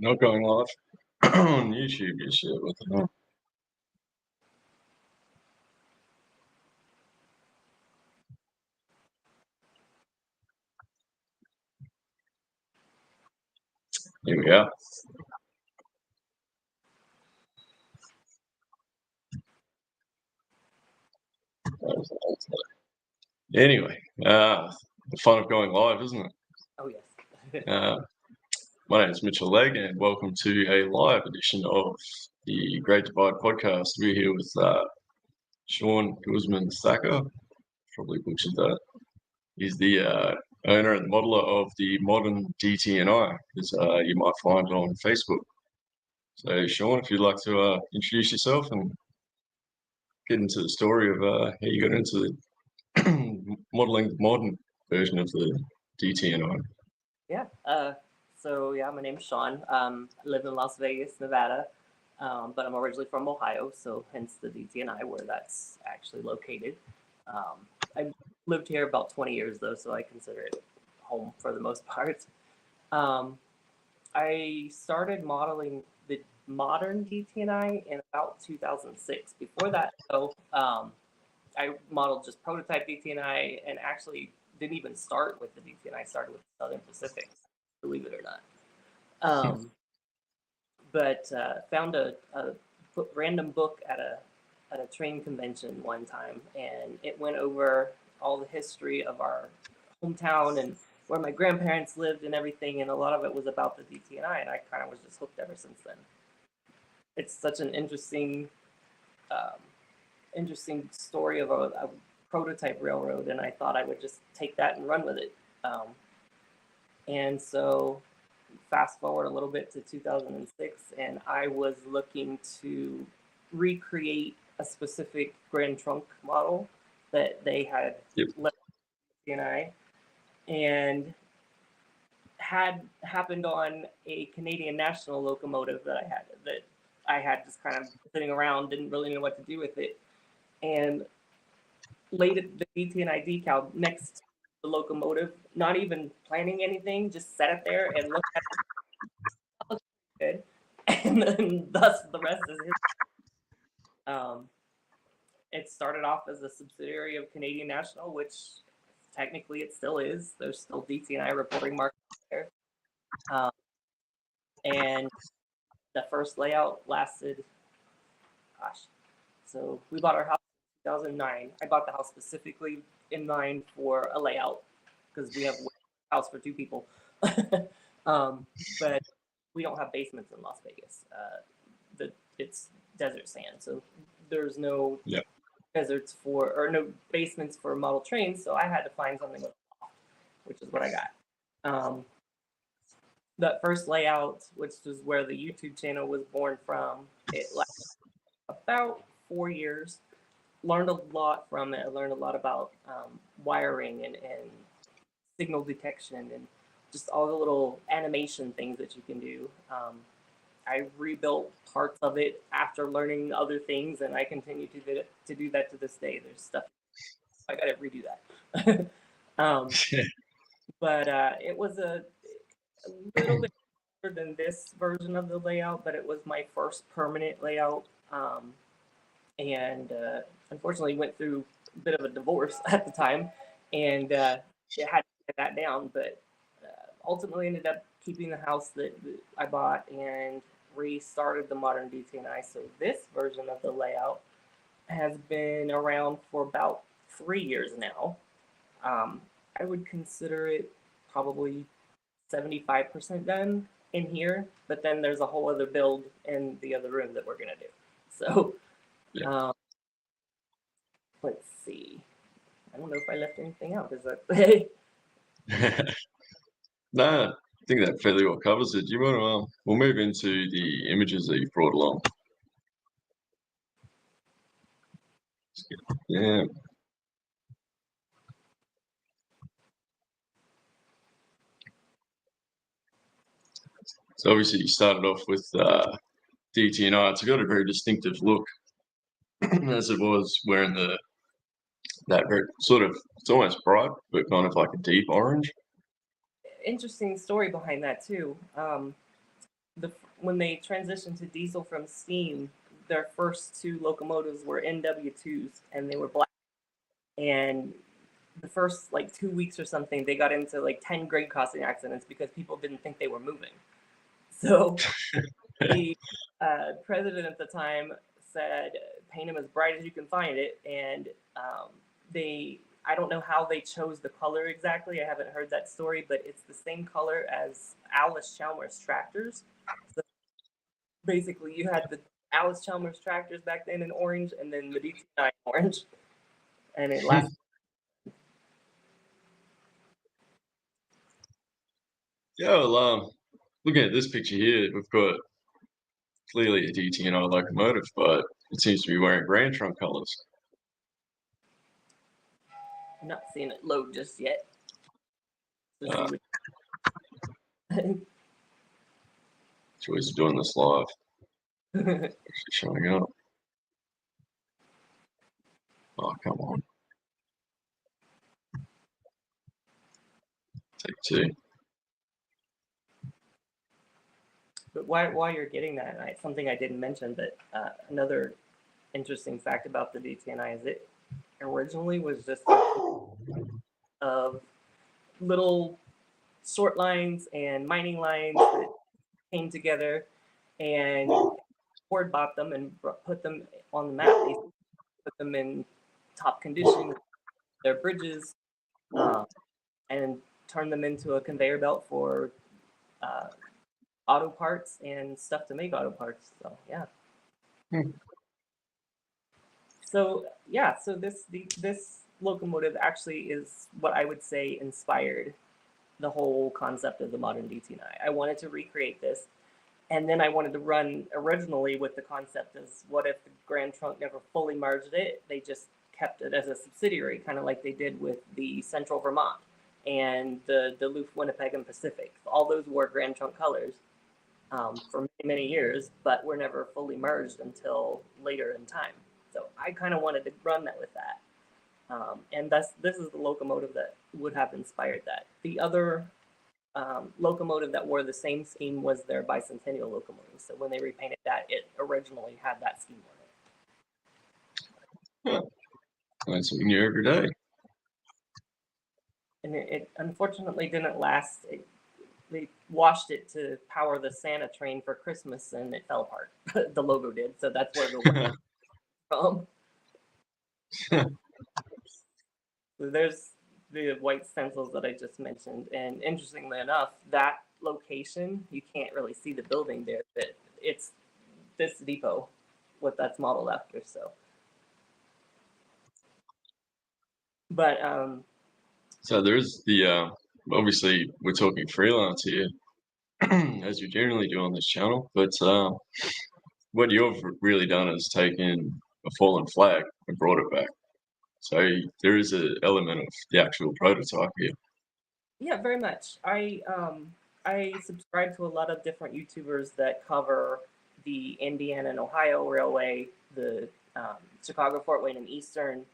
We're not going live on YouTube just yet. What the hell? Here we are. Anyway, the fun of going live, isn't it? Oh, yes. My name is Mitchell Legg, and welcome to a live edition of the Great Divide podcast. We're here with Shaun Guzman-Thacker. Probably butchered that. He's the owner and modeler of the modern DT&I, as you might find on Facebook. So, Shaun, if you'd like to introduce yourself and get into the story of how you got into modeling the modern version of the DT&I. Yeah. My name's Shaun. I live in Las Vegas, Nevada, but I'm originally from Ohio, so hence the DT&I, where that's actually located. I've lived here about 20 years, though, so I consider it home for the most part. I started modeling the modern DT&I in about 2006. Before that, though, I modeled just prototype DT&I and actually didn't even start with the DT&I. I started with Southern Pacific, believe it or not. But found a random book at a train convention one time, and it went over all the history of our hometown and where my grandparents lived and everything, and a lot of it was about the DT&I, and I kind of was just hooked ever since then. It's such an interesting story of a prototype railroad, and I thought I would just take that and run with it. And so fast forward a little bit to 2006, and I was looking to recreate a specific Grand Trunk model that they had left DT&I, and had happened on a Canadian National locomotive that I had just kind of sitting around, didn't really know what to do with it, and laid the DT&I decal next to the locomotive, not even planning anything, just set it there and looked at it, and then thus the rest is history. It started off as a subsidiary of Canadian National, which technically it still is. There's still DT&I reporting markets there. And the first layout lasted, so we bought our house in 2009. I bought the house specifically in mind for a layout because we have a house for two people. But we don't have basements in Las Vegas. It's desert sand, so there's no deserts no basements for model trains. So I had to find something with a loft, which is what I got. That first layout, which is where the YouTube channel was born from, it lasted about 4 years. Learned a lot from it. I learned a lot about wiring and signal detection and just all the little animation things that you can do. I rebuilt parts of it after learning other things, and I continue to do that to this day. There's stuff I got to redo that. But it was a little bit different than this version of the layout, but it was my first permanent layout. And unfortunately went through a bit of a divorce at the time, and it had to get that down, but ultimately ended up keeping the house that I bought and restarted the modern DT&I. So this version of the layout has been around for about 3 years now. I would consider it probably 75% done in here, but then there's a whole other build in the other room that we're gonna do. So let's see. I don't know if I left anything out. Is that No, I think that fairly well covers it. Do you want to? We'll move into the images that you've brought along. Yeah. So obviously you started off with DT&I. It's got a very distinctive look, as it was wearing that very sort of, it's almost bright, but kind of like a deep orange. Interesting story behind that too. when they transitioned to diesel from steam, their first two locomotives were NW2s, and they were black. And the first like 2 weeks or something, they got into like 10 grade crossing accidents because people didn't think they were moving. So the president at the time said, paint them as bright as you can find it. And I don't know how they chose the color exactly. I haven't heard that story, but it's the same color as Alice Chalmers tractors. So basically, you had the Alice Chalmers tractors back then in orange, and then the DT&I in orange. And it lasted. Yeah, well, looking at this picture here, we've got clearly a DT&I locomotive, but it seems to be wearing Grand Trunk colours. I'm not seeing it load just yet. Joys of doing this live. Actually showing up. Oh, come on. Take two. But while you're getting that, something I didn't mention, but another interesting fact about the DT&I is it originally was just of little short lines and mining lines that came together, and Ford bought them and put them on the map. They put them in top condition, their bridges, and turned them into a conveyor belt for auto parts and stuff to make auto parts. So yeah. So yeah, so this locomotive actually is what I would say inspired the whole concept of the modern DT&I. I wanted to recreate this, and then I wanted to run originally with the concept as what if the Grand Trunk never fully merged it? They just kept it as a subsidiary, kind of like they did with the Central Vermont and the Duluth, Winnipeg, and Pacific. All those wore Grand Trunk colors for many, many years, but were never fully merged until later in time. So I kind of wanted to run that with that. And this is the locomotive that would have inspired that. The other locomotive that wore the same scheme was their bicentennial locomotive. So when they repainted that, it originally had that scheme on it. That's something new every day. And it unfortunately didn't last. They washed it to power the Santa train for Christmas, and it fell apart. The logo did, so that's where the white from. So there's the white stencils that I just mentioned, and interestingly enough, that location you can't really see the building there, but it's this depot, what that's modeled after. So, but so there's the obviously we're talking freelance here, as you generally do on this channel, but what you've really done is taken a fallen flag and brought it back. So there is an element of the actual prototype here. Yeah, very much. I subscribe to a lot of different YouTubers that cover the Indiana and Ohio Railway, the Chicago, Fort Wayne, and Eastern,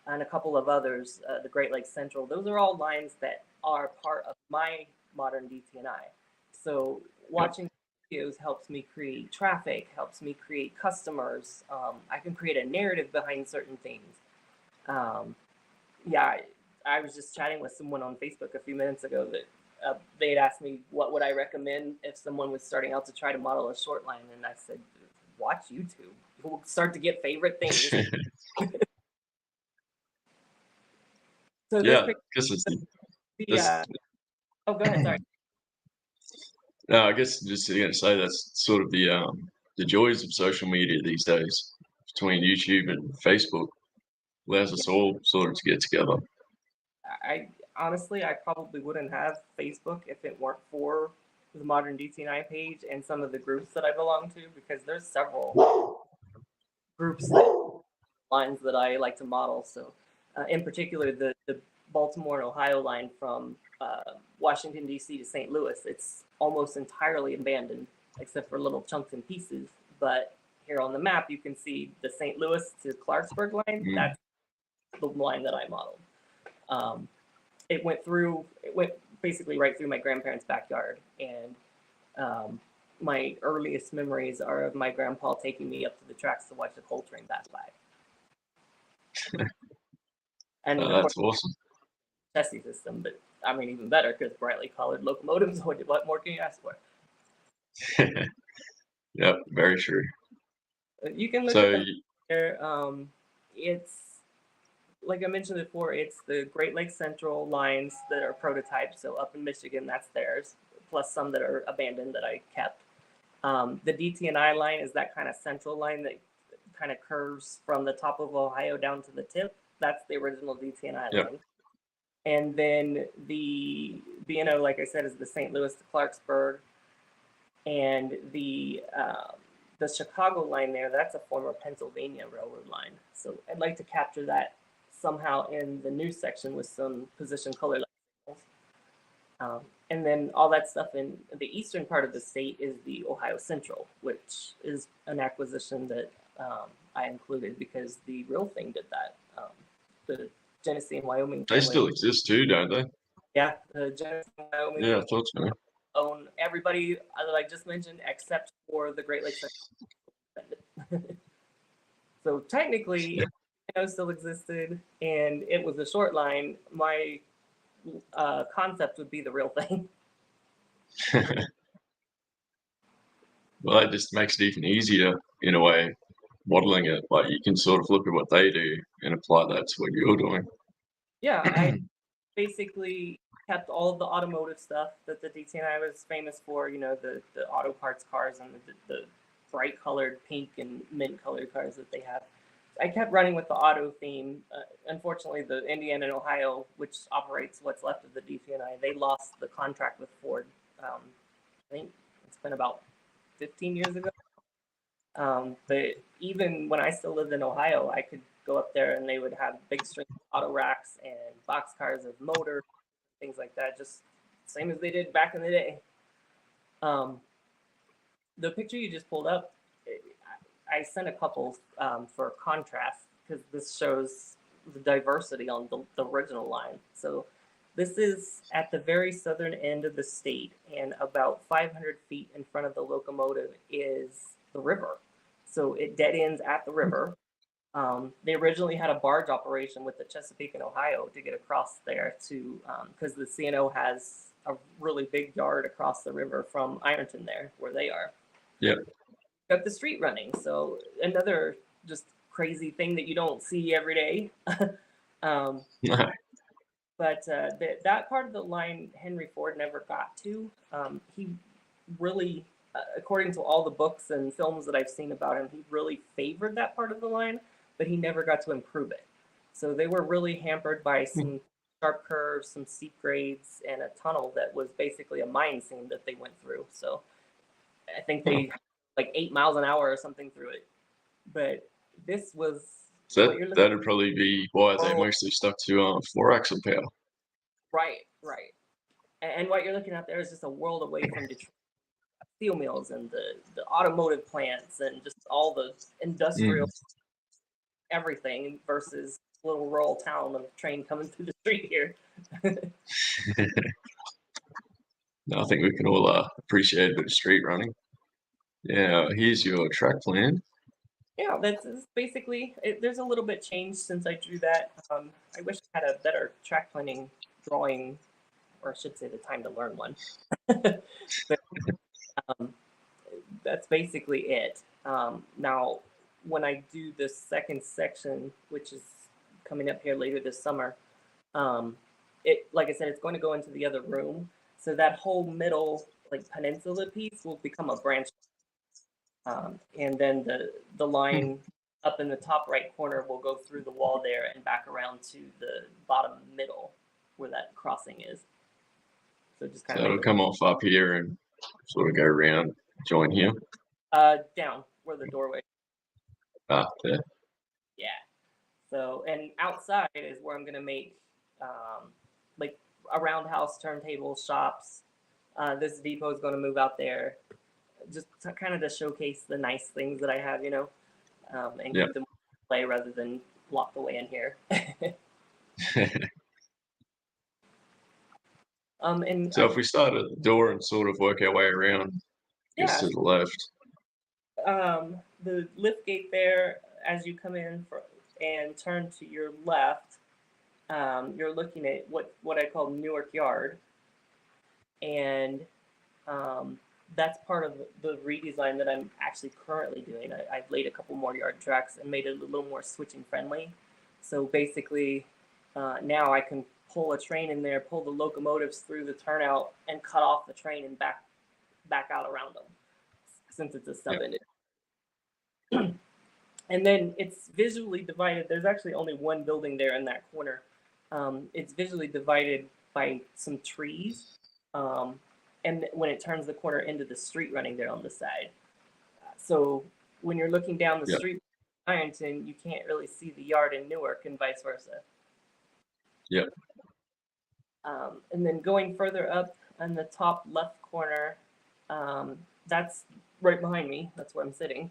and a couple of others, the Great Lakes Central. Those are all lines that are part of my modern DT&I. So watching videos helps me create traffic, helps me create customers. I can create a narrative behind certain things. Yeah, I was just chatting with someone on Facebook a few minutes ago that they had asked me what would I recommend if someone was starting out to try to model a short line, and I said, watch YouTube. We'll start to get favorite things. So yeah, this is oh, go ahead. Sorry. No, I guess just going to say that's sort of the joys of social media these days, between YouTube and Facebook, allows us all sort of to get together. I honestly, I probably wouldn't have Facebook if it weren't for the Modern DT&I page and some of the groups that I belong to, because there's several groups lines that I like to model. So, in particular, the Baltimore and Ohio line from Washington, D.C. to St. Louis, it's almost entirely abandoned except for little chunks and pieces. But here on the map, you can see the St. Louis to Clarksburg line. That's the line that I modeled. It went basically right through my grandparents' backyard. And my earliest memories are of my grandpa taking me up to the tracks to watch the coal train pass by. And of course, That's awesome. chassis system, but I mean, even better because brightly colored locomotives. What more can you ask for? Yep, very true. You can look So, at the there. It's like I mentioned before. It's the Great Lakes Central lines that are prototypes. So up in Michigan, that's theirs. Plus some that are abandoned that I kept. The DT&I line is that kind of central line that kind of curves from the top of Ohio down to the tip. That's the original DT&I yep, line. And then the B&O, like I said, is the St. Louis to Clarksburg. And the Chicago line there, that's a former Pennsylvania railroad line. So I'd like to capture that somehow in the new section with some position color labels. And then all that stuff in the eastern part of the state is the Ohio Central, which is an acquisition that I included because the real thing did that. The Genesee and Wyoming they family, still exist too, don't they? yeah, the Genesee and Wyoming Yeah, I thought so. own everybody that I just mentioned except for the Great Lakes. So technically, if it still existed and it was a short line, my concept would be the real thing. Well, that just makes it even easier in a way, modeling it. Like you can sort of look at what they do and apply that to what you're doing. Yeah, I basically kept all of the automotive stuff that the DT&I was famous for. You know, the auto parts cars and the bright colored pink and mint colored cars that they have. I kept running with the auto theme. Unfortunately, the Indiana and Ohio, which operates what's left of the DT&I, they lost the contract with Ford. I think it's been about 15 years ago. But even when I still lived in Ohio, I could go up there and they would have big string auto racks and box cars of motors, things like that, just same as they did back in the day. The picture you just pulled up, I sent a couple for contrast because this shows the diversity on the original line. So this is at the very southern end of the state, and about 500 feet in front of the locomotive is the river. So it dead ends at the river. They originally had a barge operation with the Chesapeake in Ohio to get across there to, because the C&O has a really big yard across the river from Ironton there, where they are. Yep. Got the street running. So another just crazy thing that you don't see every day. But that part of the line Henry Ford never got to. He really, according to all the books and films that I've seen about him, he really favored that part of the line, but he never got to improve it. So they were really hampered by some sharp curves, some steep grades, and a tunnel that was basically a mine seam that they went through. So I think they like 8 miles an hour or something through it. But this was So what you're looking that'd probably be why they mostly stuck to 4-axle power. right. And what you're looking at there is just a world away from Detroit steel mills and the automotive plants and just all the industrial everything versus little rural town of train coming through the street here. No, I think we can all appreciate a bit of street running. Yeah, here's your track plan. Yeah, that's basically it. There's a little bit changed since I drew that. I wish I had a better track planning drawing, or I should say the time to learn one. But that's basically it. Now, when I do the second section, which is coming up here later this summer, it like I said, it's going to go into the other room. So that whole middle like peninsula piece will become a branch, and then the line up in the top right corner will go through the wall there and back around to the bottom middle where that crossing is. So just kind So it'll of come off up here and sort of go around, join here. down where the doorway. There. Yeah. So, and outside is where I'm going to make like a roundhouse, turntable, shops. This depot is going to move out there just to kind of to showcase the nice things that I have, and keep them play rather than locked away in here. And So if we start at the door and sort of work our way around, Just Yeah. to the left. The lift gate there, as you come in and turn to your left, you're looking at what I call Newark Yard, and um, that's part of the redesign that I'm actually currently doing. I've laid a couple more yard tracks and made it a little more switching friendly. So basically, now I can pull a train in there, pull the locomotives through the turnout, and cut off the train and back out around them, since it's a sub-ended. And then it's visually divided. There's actually only one building there in that corner. It's visually divided by some trees. And when it turns the corner into the street running there on the side. So when you're looking down the street in Ironton, you can't really see the yard in Newark and vice versa. Yeah. And then going further up in the top left corner, that's right behind me. That's where I'm sitting.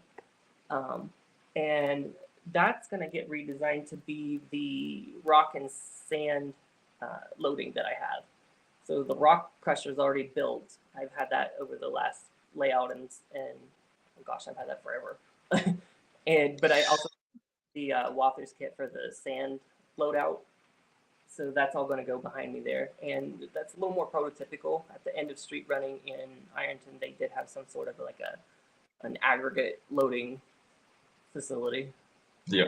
And that's going to get redesigned to be the rock and sand loading that I have. So the rock crusher is already built. I've had that over the last layout, and oh gosh, I've had that forever. But I also the Wathers kit for the sand loadout. So that's all going to go behind me there, and that's a little more prototypical. At the end of street running in Ironton, they did have some sort of like an aggregate loading facility. Yeah.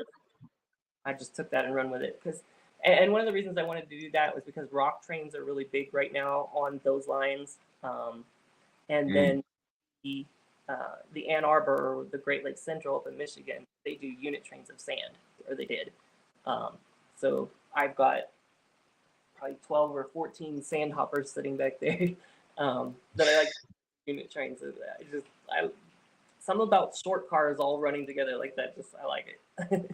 I just took that and run with it and one of the reasons I wanted to do that was because rock trains are really big right now on those lines. And then the Ann Arbor, or the Great Lakes Central up in Michigan, they do unit trains of sand, or they did. So I've got probably 12 or 14 sand hoppers sitting back there that I like unit trains. Something about short cars all running together like that, I like it.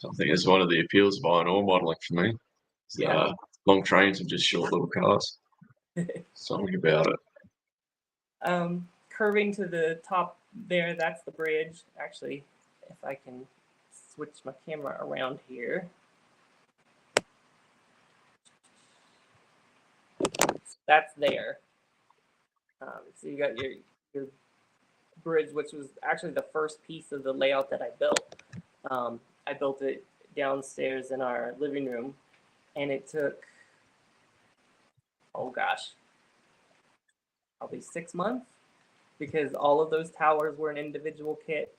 I think it's one of the appeals of iron ore modeling for me. Yeah. Long trains and just short little cars. Something about it. Curving to the top there, that's the bridge. Actually, if I can switch my camera around here. That's there. So you got your bridge, which was actually the first piece of the layout that I built. I built it downstairs in our living room, and it took, oh gosh, probably 6 months, because all of those towers were an individual kit.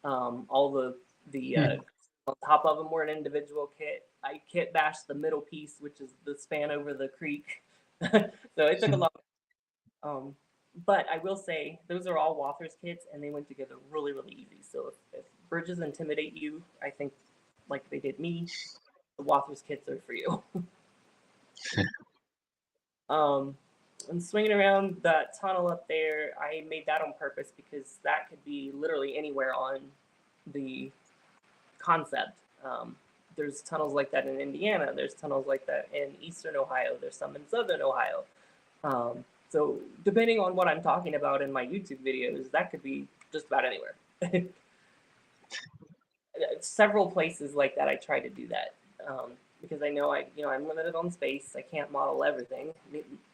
All the on top of them were an individual kit. I kit bashed the middle piece, which is the span over the creek. So it took a long. But I will say those are all Wathers kits, and they went together really, really easy. So if bridges intimidate you, I think like they did me, the Wathers kits are for you. And swinging around that tunnel up there, I made that on purpose because that could be literally anywhere on the concept. There's tunnels like that in Indiana. There's tunnels like that in Eastern Ohio. There's some in Southern Ohio. So depending on what I'm talking about in my YouTube videos, that could be just about anywhere. Several places like that, I try to do that because I know I'm limited on space. I can't model everything.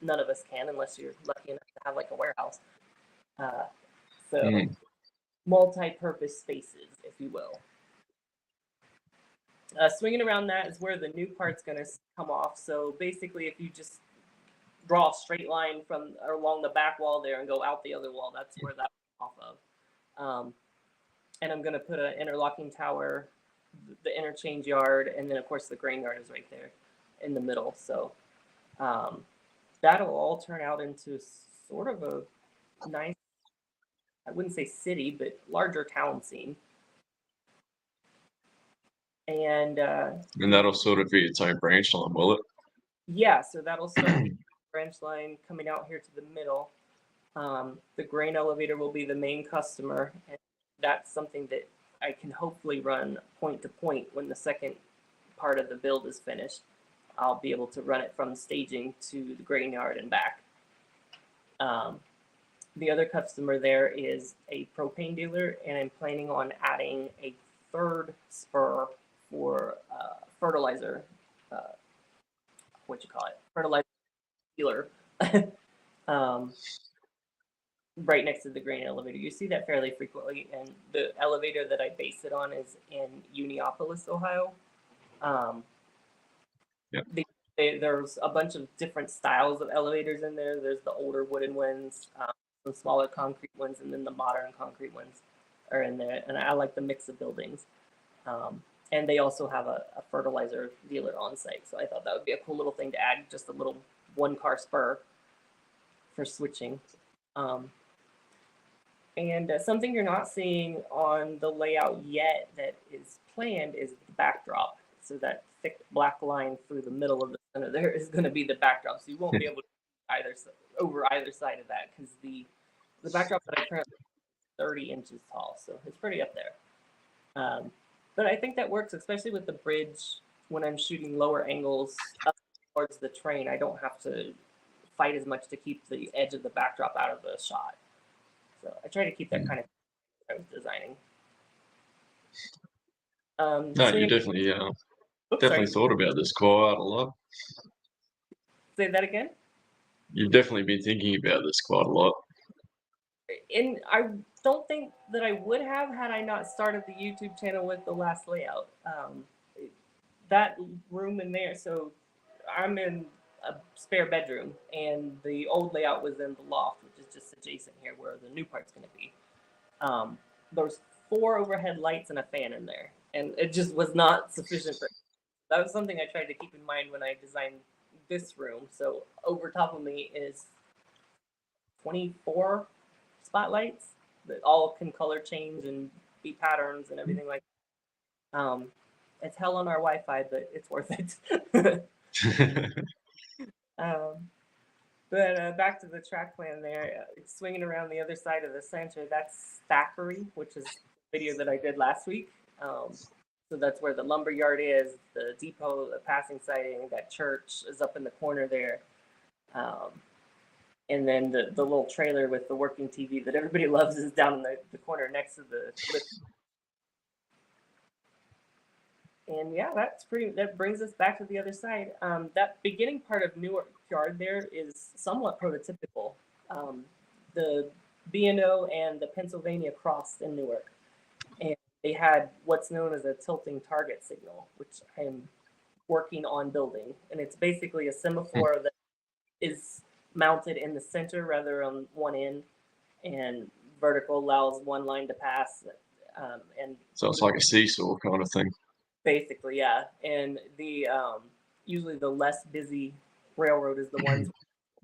None of us can unless you're lucky enough to have like a warehouse. Multi-purpose spaces, if you will. Swinging around that is where the new part's going to come off. So basically, if you just draw a straight line from along the back wall there and go out the other wall, that's where that's off of. And I'm going to put an interlocking tower, the interchange yard, and then of course the grain yard is right there in the middle. So that'll all turn out into sort of a nice, I wouldn't say city, but larger town scene. And that'll sort of be its own branch line, will it? Yeah, so that'll start the branch line coming out here to the middle. The grain elevator will be the main customer, and that's something that I can hopefully run point to point when the second part of the build is finished. I'll be able to run it from staging to the grain yard and back. The other customer there is a propane dealer, and I'm planning on adding a third spur for fertilizer. Fertilizer dealer. right next to the grain elevator. You see that fairly frequently, and the elevator that I base it on is in Uniopolis, Ohio. Yep. There's a bunch of different styles of elevators in there. There's the older wooden ones, some smaller concrete ones, and then the modern concrete ones are in there. And I like the mix of buildings. And they also have a fertilizer dealer on site. So I thought that would be a cool little thing to add, just a little one-car spur for switching. And something you're not seeing on the layout yet that is planned is the backdrop. So that thick black line through the middle of the center there is going to be the backdrop. So you won't be able to over either side of that, because the backdrop that I currently have is 30 inches tall. So it's pretty up there. But I think that works, especially with the bridge. When I'm shooting lower angles up towards the train, I don't have to fight as much to keep the edge of the backdrop out of the shot. So I try to keep that kind of when I was designing. No, you definitely thought about this quite a lot. Say that again? You've definitely been thinking about this quite a lot. And I don't think that I would have had I not started the YouTube channel with the last layout. That room in there, so I'm in a spare bedroom, and the old layout was in the loft, which is just adjacent here where the new part's going to be. There's 4 overhead lights and a fan in there, and it just was not sufficient for. That was something I tried to keep in mind when I designed this room. So over top of me is 24 spotlights that all can color change and be patterns and everything like that. It's hell on our Wi-Fi, but it's worth it. But back to the track plan there, it's swinging around the other side of the center. That's Thackeray, which is the video that I did last week. So that's where the lumber yard is, the depot, the passing siding, that church is up in the corner there. And then the little trailer with the working TV that everybody loves is down in the corner next to the lift. And yeah, that brings us back to the other side. That beginning part of Newark Yard there is somewhat prototypical. The B&O and the Pennsylvania crossed in Newark, and they had what's known as a tilting target signal, which I am working on building. And it's basically a semaphore that is mounted in the center rather on one end, and vertical allows one line to pass. And so it's like a seesaw kind of thing. Basically, yeah. And the usually the less busy railroad is the ones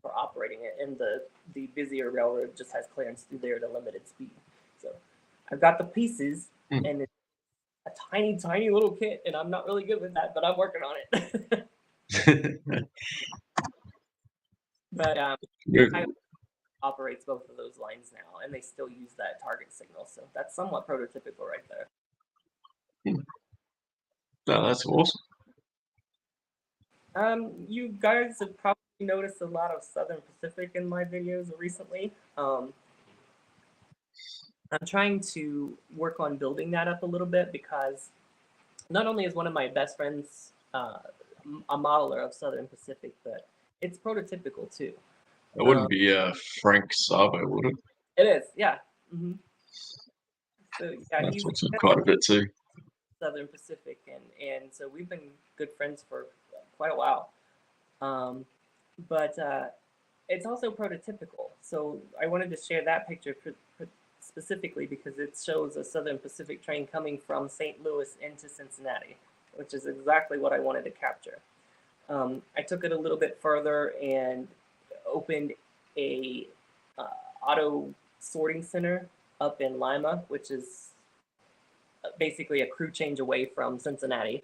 for operating it, and the busier railroad just has clearance through there at a limited speed. So I've got the pieces, and it's a tiny, tiny little kit, and I'm not really good with that, but I'm working on it. But I operates both of those lines now, and they still use that target signal. So that's somewhat prototypical right there. No, that's awesome. You guys have probably noticed a lot of Southern Pacific in my videos recently. I'm trying to work on building that up a little bit, because not only is one of my best friends a modeler of Southern Pacific, but it's prototypical too. It wouldn't be Frank Sabo, would it? It is, yeah. Mm-hmm. So yeah, he's quite a bit too. Southern Pacific, and so we've been good friends for quite a while. But it's also prototypical. So I wanted to share that picture specifically because it shows a Southern Pacific train coming from St. Louis into Cincinnati, which is exactly what I wanted to capture. I took it a little bit further and opened a auto sorting center up in Lima, which is basically a crew change away from Cincinnati.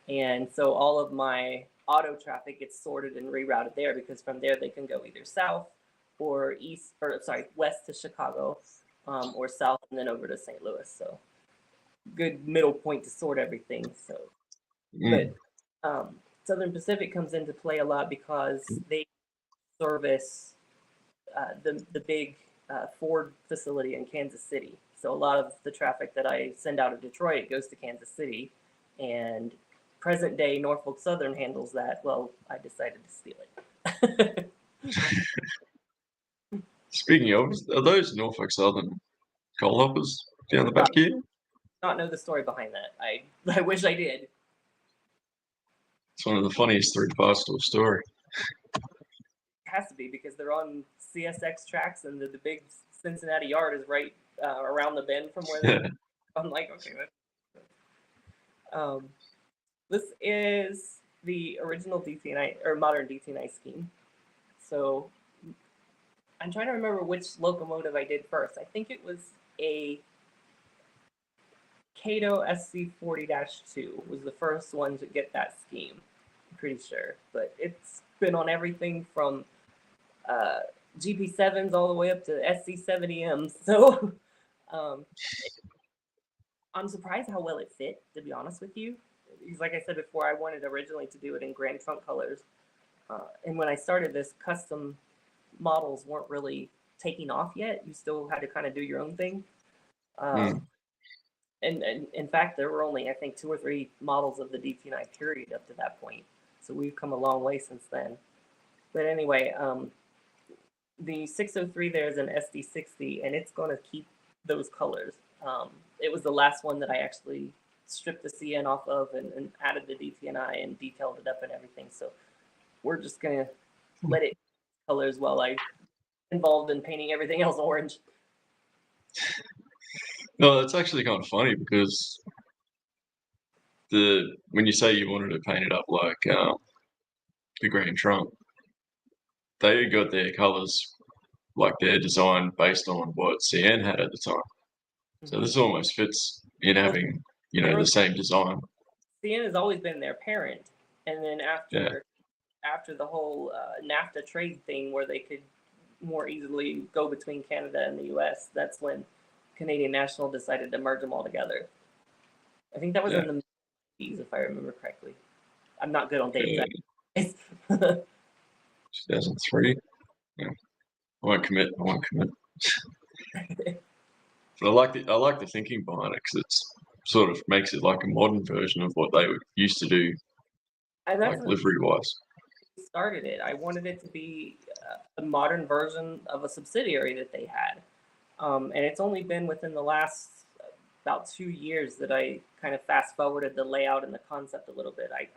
And so all of my auto traffic gets sorted and rerouted there, because from there they can go either south or west to Chicago, or south and then over to St. Louis. So good middle point to sort everything. So, but Southern Pacific comes into play a lot because they service the big Ford facility in Kansas City. So a lot of the traffic that I send out of Detroit goes to Kansas City, and present day Norfolk Southern handles that. Well, I decided to steal it. Speaking of, are those Norfolk Southern coal hoppers down the back here? Not know the story behind that. I wish I did. It's one of the funniest three parts to a story. It has to be because they're on CSX tracks and the big Cincinnati yard is right around the bend from where they're. I'm like, okay. This is the original DT&I or modern DT&I scheme. So I'm trying to remember which locomotive I did first. I think it was a Cato SC40-2 was the first one to get that scheme. I'm pretty sure, but it's been on everything from GP7s all the way up to SC70Ms. So I'm surprised how well it fit, to be honest with you. Because like I said before, I wanted originally to do it in Grand Trunk colors. And when I started this, custom models weren't really taking off yet. You still had to kind of do your own thing. And in fact, there were only, I think, 2 or 3 models of the DT&I period up to that point. So we've come a long way since then. But anyway, the 603 there is an SD60, and it's going to keep those colors. It was the last one that I actually stripped the CN off of and added the DT&I and detailed it up and everything. So we're just going to let it colors while I involved in painting everything else orange. No, it's actually kind of funny because when you say you wanted to paint it up like the Grand Trunk, they got their colours like their design based on what CN had at the time. So this almost fits in having, the same design. CN has always been their parent, and then after the whole NAFTA trade thing, where they could more easily go between Canada and the U.S., that's when Canadian National decided to merge them all together. I think that was in the 80s, if I remember correctly. I'm not good on dates. 2003. Yeah. I won't commit. But I like the thinking behind it because it's sort of makes it like a modern version of what they used to do, like livery-wise. Started it. I wanted it to be a modern version of a subsidiary that they had. And it's only been within the last about 2 years that I kind of fast forwarded the layout and the concept a little bit. I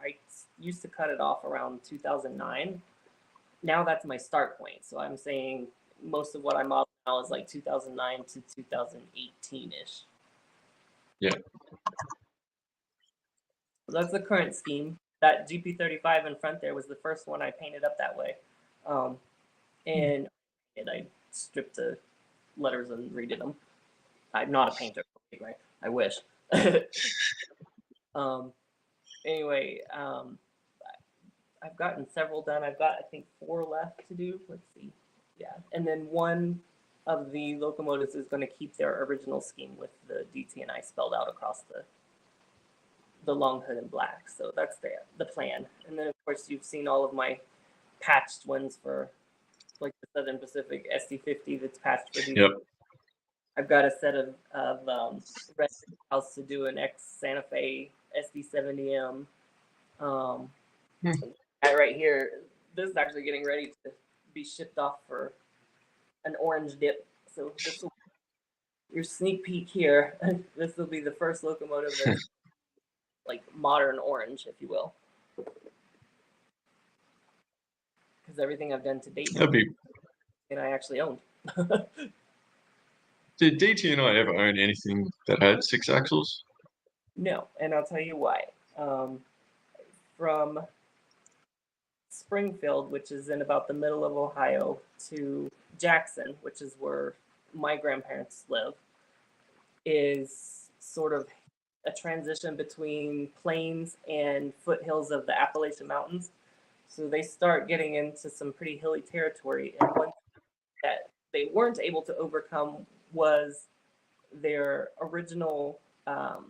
used to cut it off around 2009. Now that's my start point. So I'm saying most of what I model now is like 2009 to 2018-ish. Yeah. So that's the current scheme. That GP35 in front there was the first one I painted up that way. And I stripped the letters and redid them. I'm not a painter, right? I wish. Anyway, I've gotten several done. I've got, I think, 4 left to do. Let's see. Yeah. And then one of the locomotives is going to keep their original scheme with the DT&I spelled out across the long hood in black. So that's the plan. And then, of course, you've seen all of my patched ones for like the Southern Pacific SD50 that's patched for DT. Yep. I've got a set of red house to do an X Santa Fe SD70M. Right here, this is actually getting ready to be shipped off for an orange dip. So this will be your sneak peek here. This will be the first locomotive that's like modern orange, if you will. Because everything I've done to date, and I actually owned. Did DT&I ever own anything that had 6 axles? No, and I'll tell you why. From Springfield, which is in about the middle of Ohio, to Jackson, which is where my grandparents live, is sort of a transition between plains and foothills of the Appalachian Mountains. So they start getting into some pretty hilly territory. And one that they weren't able to overcome was their original, the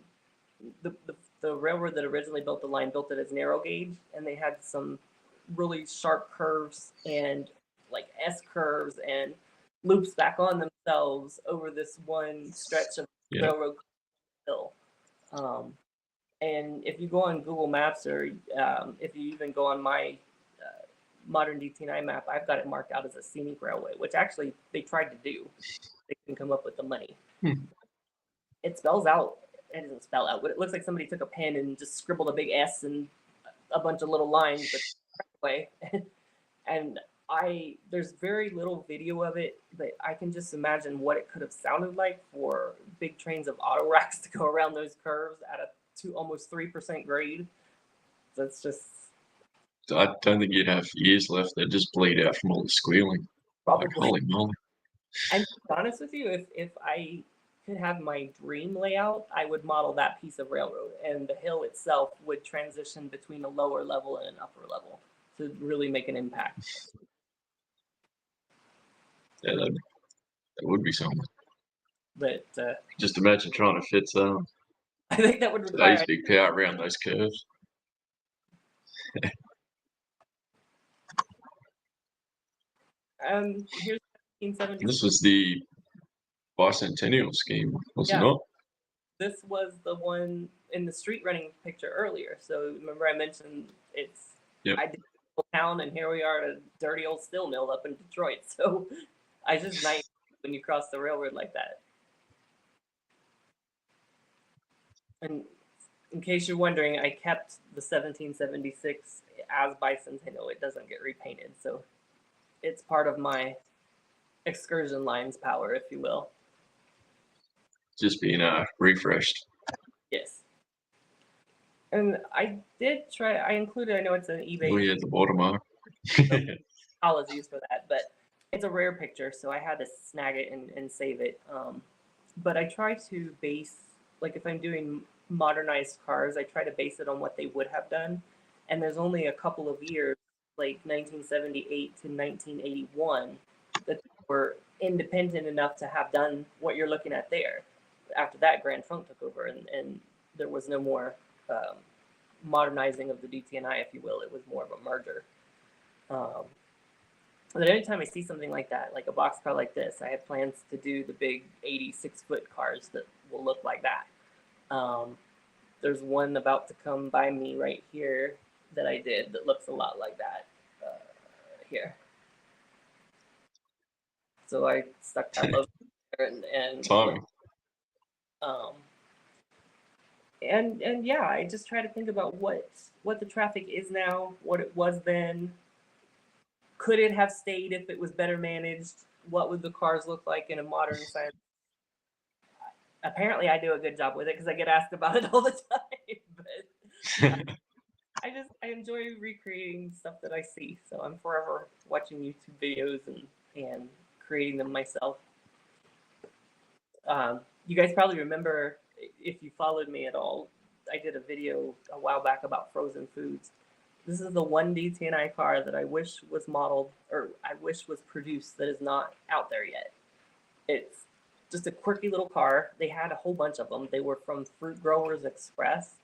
railroad that originally built the line built it as narrow gauge, and they had some really sharp curves and like S curves and loops back on themselves over this one stretch of railroad hill. And if you go on Google Maps or if you even go on my modern DT&I map, I've got it marked out as a scenic railway, which actually they tried to do. They couldn't come up with the money. It spells out. It doesn't spell out, but it looks like somebody took a pen and just scribbled a big S and a bunch of little lines, but way. And there's very little video of it, but I can just imagine what it could have sounded like for big trains of auto racks to go around those curves at a almost 3% grade. That's just. I don't think you'd have ears left. They'd just bleed out from all the squealing. Probably. Like, holy moly. And to be honest with you, if I could have my dream layout, I would model that piece of railroad, and the hill itself would transition between a lower level and an upper level to really make an impact. Yeah, that would be something. But just imagine trying to fit I think that would require today's big power around those curves. Here's 1770. This was the bicentennial scheme, was it not? This was the one in the street running picture earlier. So remember I mentioned I did town, and here we are at a dirty old steel mill up in Detroit. So I just nice when you cross the railroad like that. And in case you're wondering, I kept the 1776 as bicentennial. It doesn't get repainted, so it's part of my excursion lines power, if you will. Just being refreshed. Yes. And I did try, I included, I know it's an eBay. Oh yeah, the watermark. Apologies for that, but it's a rare picture, so I had to snag it and save it. But I try to base, like if I'm doing modernized cars, I try to base it on what they would have done. And there's only a couple of years, like 1978 to 1981, that were independent enough to have done what you're looking at there. After that, Grand Trunk took over, and there was no more modernizing of the DT&I, if you will. It was more of a merger. But anytime I see something like that, like a boxcar like this, I have plans to do the big 86-foot cars that will look like that. There's one about to come by me right here that I did that looks a lot like that here. So I stuck that logo there and timing. And yeah, I just try to think about what the traffic is now, what it was then. Could it have stayed if it was better managed? What would the cars look like in a modern sense? Apparently, I do a good job with it because I get asked about it all the time. But I enjoy recreating stuff that I see. So I'm forever watching YouTube videos and creating them myself. You guys probably remember, if you followed me at all, I did a video a while back about frozen foods. This is the one DT&I car that I wish was modeled, or I wish was produced, that is not out there yet. It's just a quirky little car. They had a whole bunch of them. They were from Fruit Growers Express,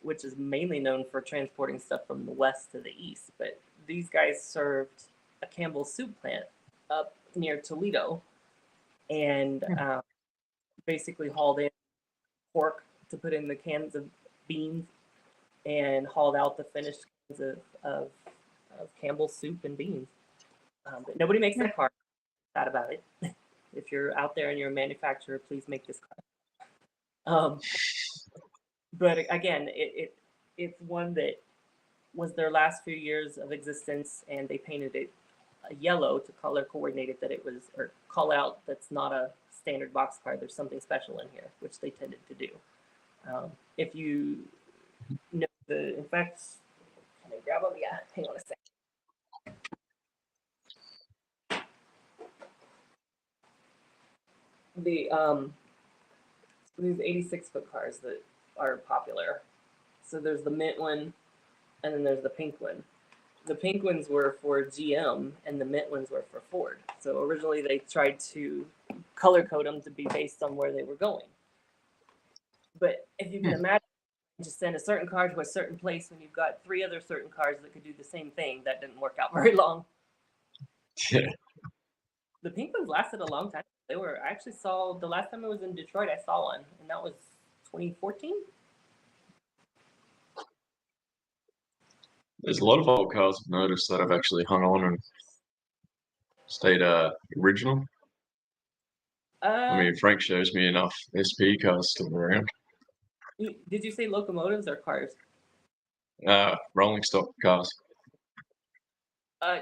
which is mainly known for transporting stuff from the west to the east. But these guys served a Campbell's soup plant up near Toledo, and basically hauled in pork to put in the cans of beans, and hauled out the finished cans of Campbell's soup and beans. But nobody makes that car. Sad about it. If you're out there and you're a manufacturer, please make this car. But again, it's one that was their last few years of existence, and they painted it yellow to color coordinate it that it was, or call out that's not a standard boxcar. There's something special in here, which they tended to do. If you know in fact, can I grab them? Yeah, hang on a second. These 86-foot cars that are popular. So there's the mint one, and then there's the pink one. The pink ones were for GM, and the mint ones were for Ford. So originally they tried to color code them to be based on where they were going. But if you can imagine, just send a certain car to a certain place when you've got 3 other certain cars that could do the same thing, that didn't work out very long. Yeah. The pink ones lasted a long time. I actually saw, the last time I was in Detroit, I saw one, and that was 2014. There's a lot of old cars I've noticed that have actually hung on and stayed original. I Uh, mean, Frank shows me enough SP cars still around. did you say locomotives or cars? Rolling stock cars. Uh,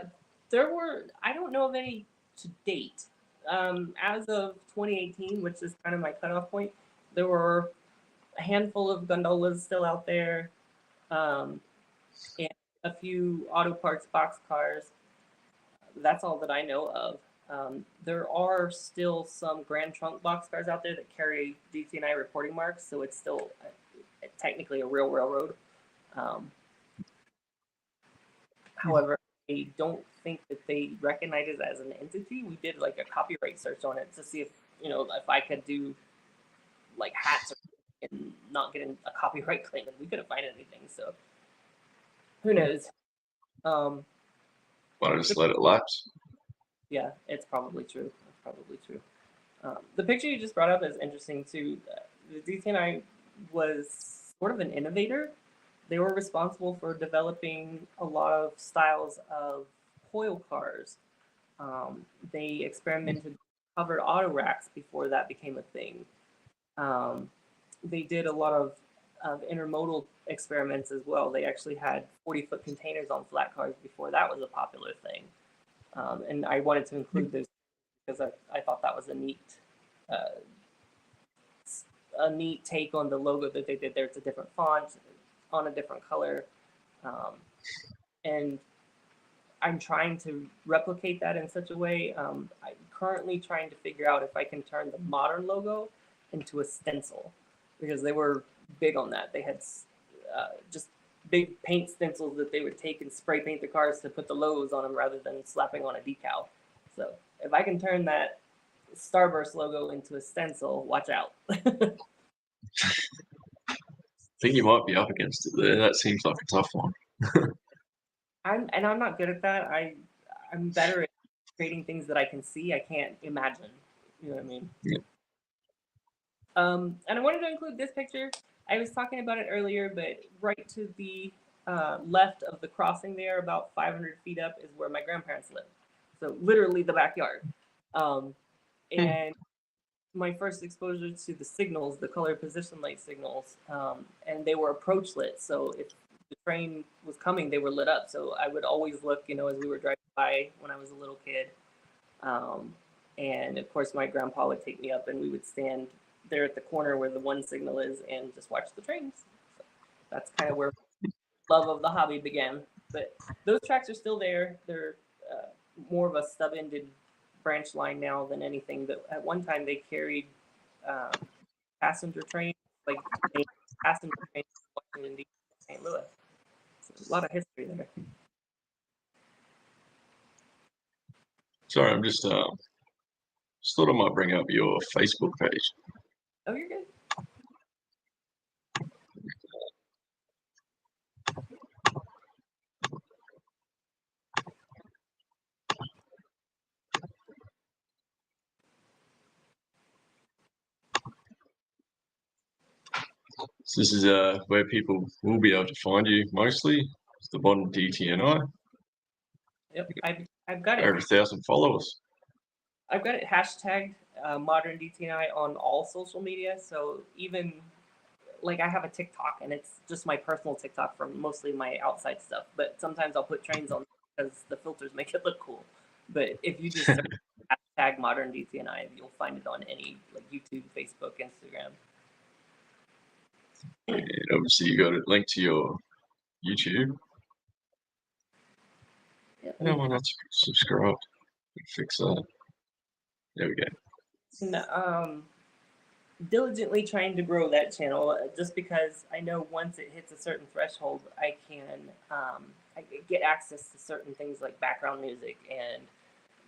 there were, I don't know of any to date. As of 2018, which is kind of my cutoff point, there were a handful of gondolas still out there, and a few auto parts box cars. That's all that I know of. There are still some Grand Trunk box cars out there that carry DT&I reporting marks, so it's still technically a real railroad. However, I don't think that they recognize it as an entity. We did like a copyright search on it to see if if I could do like hats and not get a copyright claim, and we couldn't find anything. So who knows? Why not just let it lapse? Yeah, it's probably true. It's probably true. The picture you just brought up is interesting too. The DT&I was sort of an innovator. They were responsible for developing a lot of styles of coil cars. They experimented with covered auto racks before that became a thing. They did a lot of intermodal experiments as well. They actually had 40-foot containers on flat cars before that was a popular thing. And I wanted to include those because I thought that was uh, a neat take on the logo that they did there. It's a different font on a different color. And I'm trying to replicate that in such a way. I'm currently trying to figure out if I can turn the modern logo into a stencil because they were big on that. They had just big paint stencils that they would take and spray paint the cars to put the logos on them rather than slapping on a decal. So if I can turn that Starburst logo into a stencil, watch out. I think you might be up against it there. That seems like a tough one. I'm not good at that. I'm better at creating things that I can see. I can't imagine. You know what I mean? Yeah. And I wanted to include this picture. I was talking about it earlier, but right to the left of the crossing there, about 500 feet up, is where my grandparents live. So literally the backyard. And my first exposure to the signals, the color position light signals, and they were approach lit. So if the train was coming, they were lit up. So I would always look, as we were driving by when I was a little kid. And of course, my grandpa would take me up, and we would stand there at the corner where the one signal is and just watch the trains. So that's kind of where love of the hobby began. But those tracks are still there. They're more of a stub-ended branch line now than anything. But at one time, they carried passenger trains, like passenger trains in Washington, D.C., St. Louis. So a lot of history there. Sorry, I'm just thought I might bring up your Facebook page. Oh, you're good. So this is where people will be able to find you mostly. It's the modern DT&I. Yep, I've got Over it. 1,000 followers. I've got it hashtagged modern DT&I on all social media. So even like I have a TikTok and it's just my personal TikTok for mostly my outside stuff. But sometimes I'll put trains on because the filters make it look cool. But if you just search hashtag modern DT&I, you'll find it on any like YouTube, Facebook, Instagram. And obviously you got a link to your YouTube. Yep. No one else subscribed. Fix that. There we go. And, diligently trying to grow that channel just because I know once it hits a certain threshold, I can I get access to certain things like background music and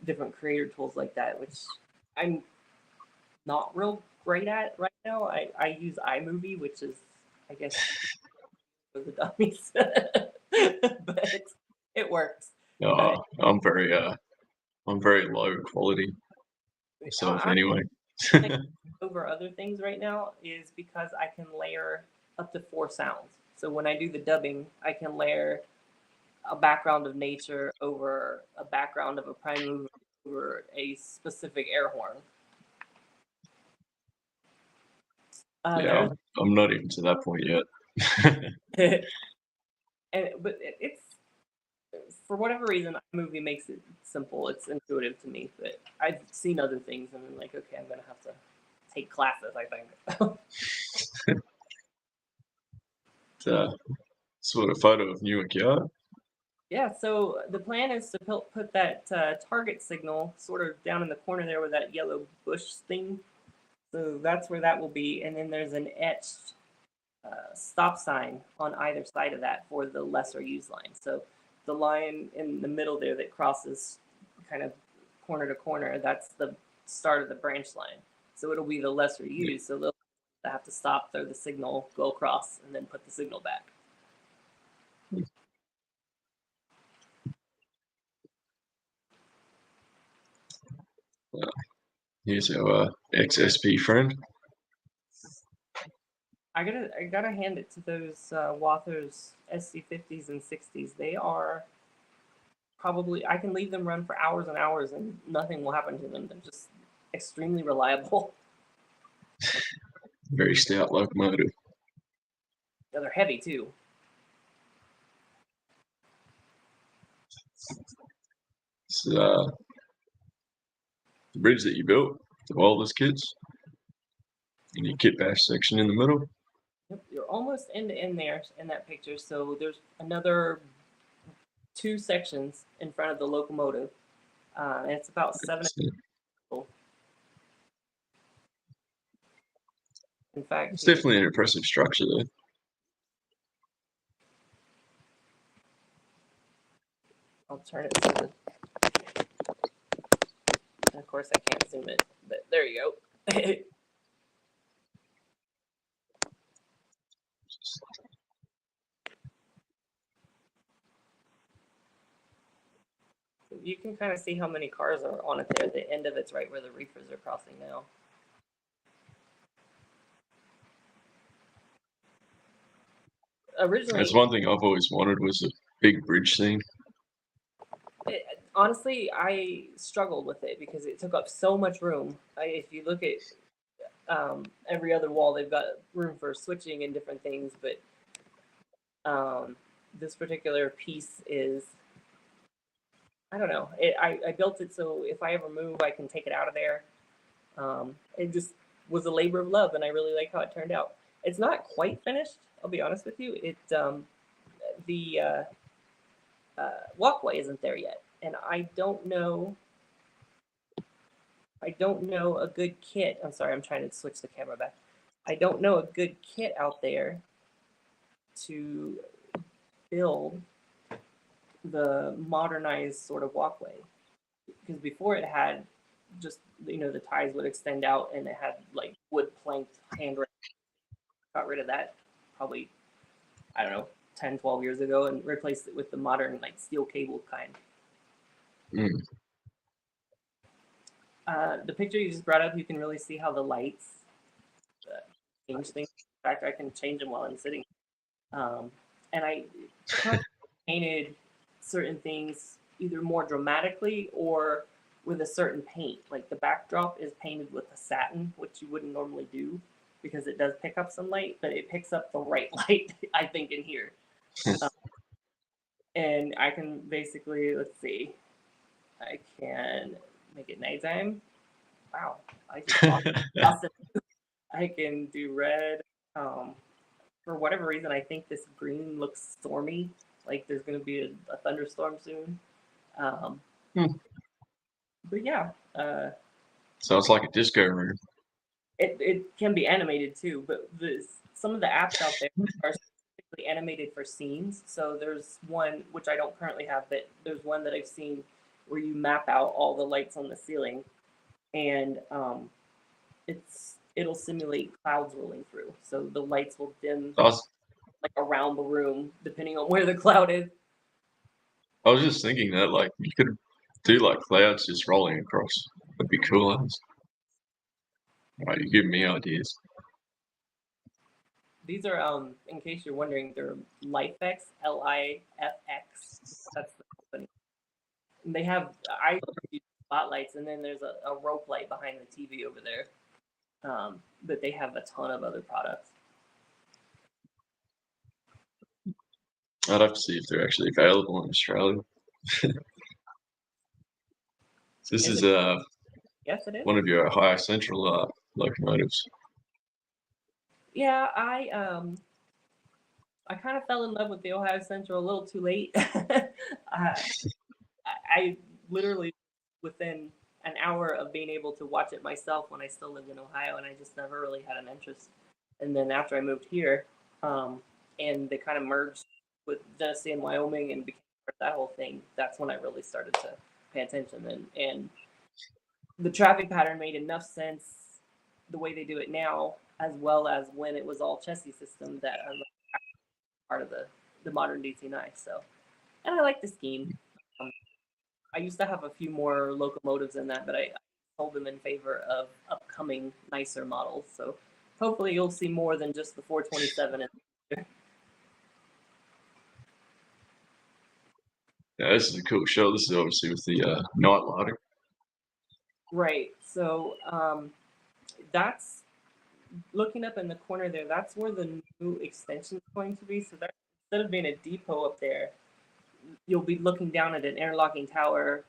different creator tools like that, which I'm not real great at right now. I use iMovie, which is, I guess, for the dummies, but it works. I'm very low quality myself anyway. Over other things right now is because I can layer up to 4 sounds. So when I do the dubbing, I can layer a background of nature over a background of a prime mover over a specific air horn. Yeah, I'm not even to that point yet. It's for whatever reason, iMovie makes it simple. It's intuitive to me, but I've seen other things and I'm like, okay, I'm gonna have to take classes, I think. Sort of photo of Newark Yard. Yeah, so the plan is to put that target signal sort of down in the corner there with that yellow bush thing. So that's where that will be, and then there's an etched stop sign on either side of that for the lesser used line. So the line in the middle there that crosses kind of corner to corner, that's the start of the branch line. So it'll be the lesser used. So they'll have to stop, throw the signal, go across, and then put the signal back. Here's our ex-SP friend. I gotta hand it to those Wathers SC50s and 60s. They are probably, I can leave them run for hours and hours and nothing will happen to them. They're just extremely reliable. Very stout locomotive. Yeah, they're heavy too. It's the bridge that you built, the wildest kids. And your kit bash section in the middle. Yep, you're almost end to end there in that picture. So there's another 2 sections in front of the locomotive. And it's about 7 people. In fact, It's definitely an impressive structure there. I'll turn it so that, and of course I can't zoom it, but there you go. You can kind of see how many cars are on it there. The end of it's right where the reefers are crossing now. Originally, that's one thing I've always wanted was a big bridge scene. Honestly, I struggled with it because it took up so much room. If you look at every other wall, they've got room for switching and different things, but this particular piece is, I don't know. I built it so if I ever move, I can take it out of there. It just was a labor of love, and I really like how it turned out. It's not quite finished, I'll be honest with you. The walkway isn't there yet, and I don't know a good kit. I'm sorry, I'm trying to switch the camera back. I don't know a good kit out there to build the modernized sort of walkway, because before it had just, the ties would extend out and it had like wood planked handrail. Got rid of that probably, I don't know, 10, 12 years ago and replaced it with the modern like steel cable kind. The picture you just brought up, you can really see how the lights change things. In fact, I can change them while I'm sitting. And I painted certain things either more dramatically or with a certain paint. Like the backdrop is painted with a satin, which you wouldn't normally do because it does pick up some light, but it picks up the right light, I think, in here. And I can basically, let's see, I can make it nighttime. Wow, I can do red. For whatever reason, I think this green looks stormy. Like there's going to be a thunderstorm soon. But yeah. Sounds like a disco room. It can be animated too, but some of the apps out there are specifically animated for scenes. So there's one, which I don't currently have, but there's one that I've seen where you map out all the lights on the ceiling, and it'll simulate clouds rolling through. So the lights will dim like around the room depending on where the cloud is. I was just thinking that like you could do like clouds just rolling across. That'd be cool. Right, you're giving me ideas. These are, in case you're wondering, they're Lifx, Lifx. That's the company. And they have I use spotlights, and then there's a rope light behind the TV over there. But they have a ton of other products. I'd have to see if they're actually available in Australia. So this is Yes, it is. one of your Ohio Central locomotives. Yeah, I kind of fell in love with the Ohio Central a little too late. I literally within an hour of being able to watch it myself when I still lived in Ohio, and I just never really had an interest. And then after I moved here, and they kind of merged with Genesee and Wyoming and became that whole thing, that's when I really started to pay attention. And the traffic pattern made enough sense the way they do it now, as well as when it was all chassis system, that I'm part of the modern DT&I. So, and I like the scheme. I used to have a few more locomotives in that, but I sold them in favor of upcoming nicer models. So hopefully you'll see more than just the 427. Yeah, this is a cool shot. This is obviously with the night lighting. Right. So that's looking up in the corner there. That's where the new extension is going to be. So that instead of being a depot up there, you'll be looking down at an interlocking tower,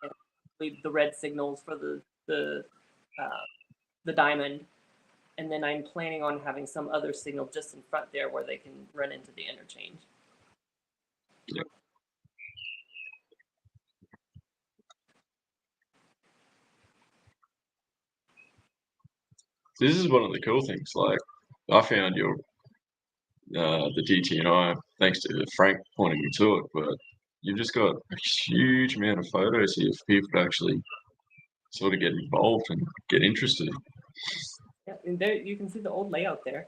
and the red signals for the diamond, and then I'm planning on having some other signal just in front there where they can run into the interchange. Yeah. This is one of the cool things. Like, I found your the DT&I thanks to Frank pointing me to it, but you've just got a huge amount of photos here for people to actually sort of get involved and get interested. Yeah, and there you can see the old layout there.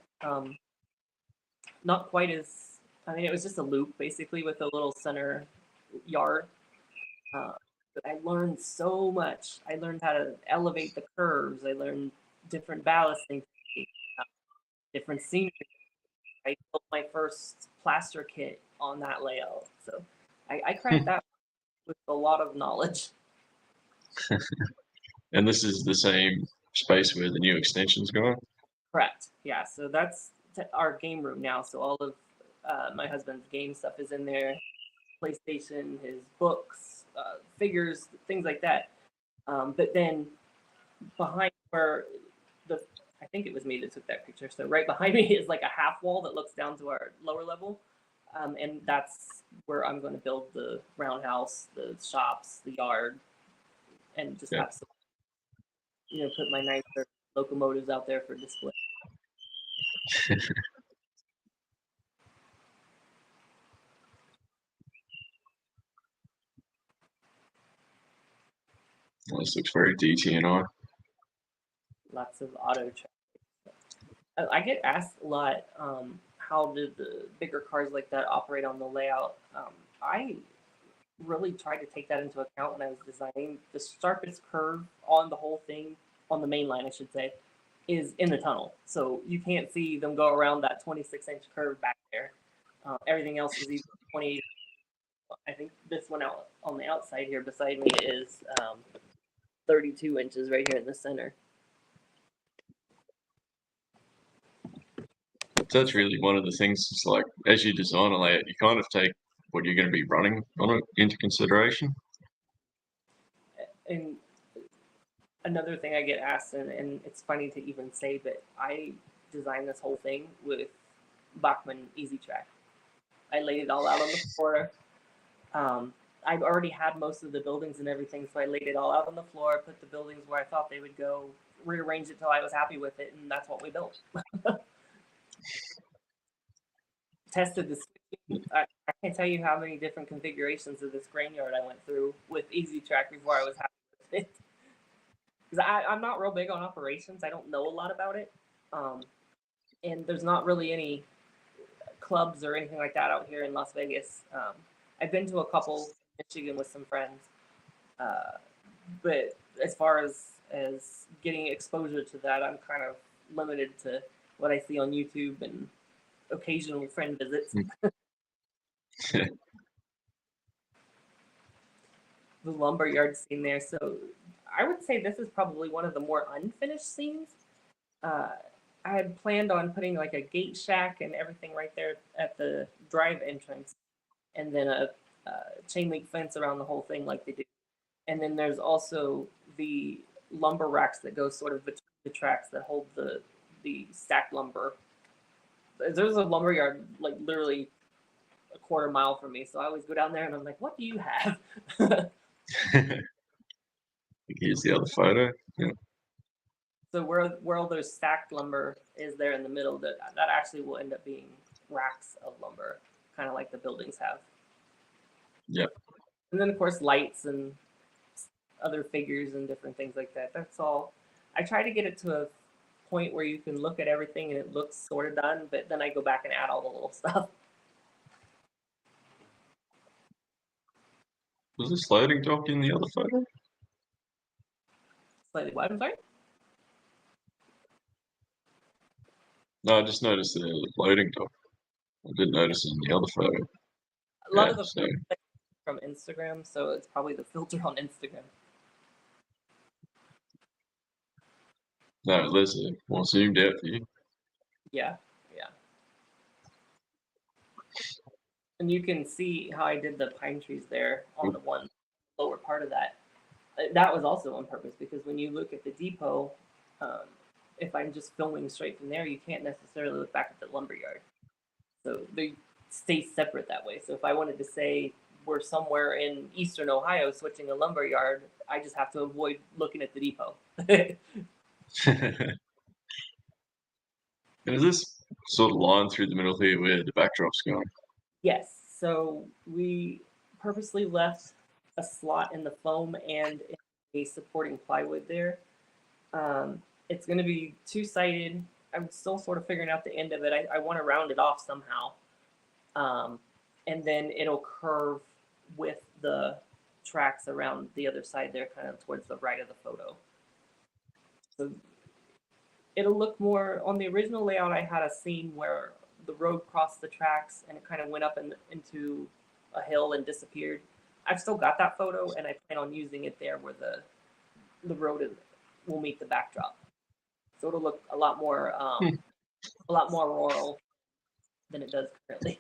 Not quite as, I mean, it was just a loop basically with a little center yard. But I learned so much. I learned how to elevate the curves. I learned different ballasting techniques, different scenery. I built my first plaster kit on that layout. So I cracked that with a lot of knowledge. And this is the same space where the new extension's going. Correct. Yeah. So that's our game room now. So all of my husband's game stuff is in there. PlayStation, his books, figures, things like that. But then behind where I think it was me that took that picture. So right behind me is like a half wall that looks down to our lower level. And that's where I'm going to build the roundhouse, the shops, the yard, and just have some, put my nicer locomotives out there for display. This looks very DT&I. Lots of auto traffic. I get asked a lot, how did the bigger cars like that operate on the layout? I really tried to take that into account when I was designing. The sharpest curve on the whole thing, on the main line, I should say, is in the tunnel. So you can't see them go around that 26-inch curve back there. Everything else is either 20. I think this one out on the outside here beside me is 32 inches right here in the center. So that's really one of the things. It's like, as you design a layout, you kind of take what you're going to be running on it into consideration. And another thing I get asked, and it's funny to even say, but I designed this whole thing with Bachmann Easy Track. I laid it all out on the floor. I've already had most of the buildings and everything, so I laid it all out on the floor, put the buildings where I thought they would go, rearranged it till I was happy with it, and that's what we built. Tested the switching. I can't tell you how many different configurations of this grain yard I went through with Easy Track before I was happy with it. Because I'm not real big on operations. I don't know a lot about it. And there's not really any clubs or anything like that out here in Las Vegas. I've been to a couple in Michigan with some friends. But as far as getting exposure to that, I'm kind of limited to what I see on YouTube and occasional friend visits. Yeah. The lumberyard scene there. So I would say this is probably one of the more unfinished scenes. Uh, I had planned on putting like a gate shack and everything right there at the drive entrance, and then a chain link fence around the whole thing like they do. And then there's also the lumber racks that go sort of between the tracks that hold the stacked lumber. There's a lumberyard like literally a quarter mile from me, so I always go down there and I'm like, "What do you have?" Here's the other photo. Yeah. So where all those stacked lumber is there in the middle, that actually will end up being racks of lumber, kind of like the buildings have. Yep. And then of course lights and other figures and different things like that. That's all. I try to get it to a point where you can look at everything and it looks sort of done, but then I go back and add all the little stuff. Was this loading dock in the other photo? Slightly what? I'm sorry. No, I just noticed the loading dock. I did notice it in the other photo. A lot Yeah, of the so from Instagram, so it's probably the filter on Instagram. no, there's a more zoomed out view. Yeah, yeah. And you can see how I did the pine trees there on the one lower part of that. That was also on purpose because when you look at the depot, um, if I'm just filming straight from there, you can't necessarily look back at the lumberyard. So they stay separate that way. So if I wanted to say we're somewhere in eastern Ohio switching a lumberyard, I just have to avoid looking at the depot. And is this sort of line through the middle here where the backdrop's going? Yes. So we purposely left a slot in the foam and a supporting plywood there. It's going to be two-sided. I'm still sort of figuring out the end of it. I want to round it off somehow. And then it'll curve with the tracks around the other side there, kind of towards the right of the photo. So it'll look more on the original layout. I had a scene where the road crossed the tracks and it kind of went up into a hill and disappeared. I've still got that photo, and I plan on using it there where the road will meet the backdrop. So it'll look a lot more rural than it does currently.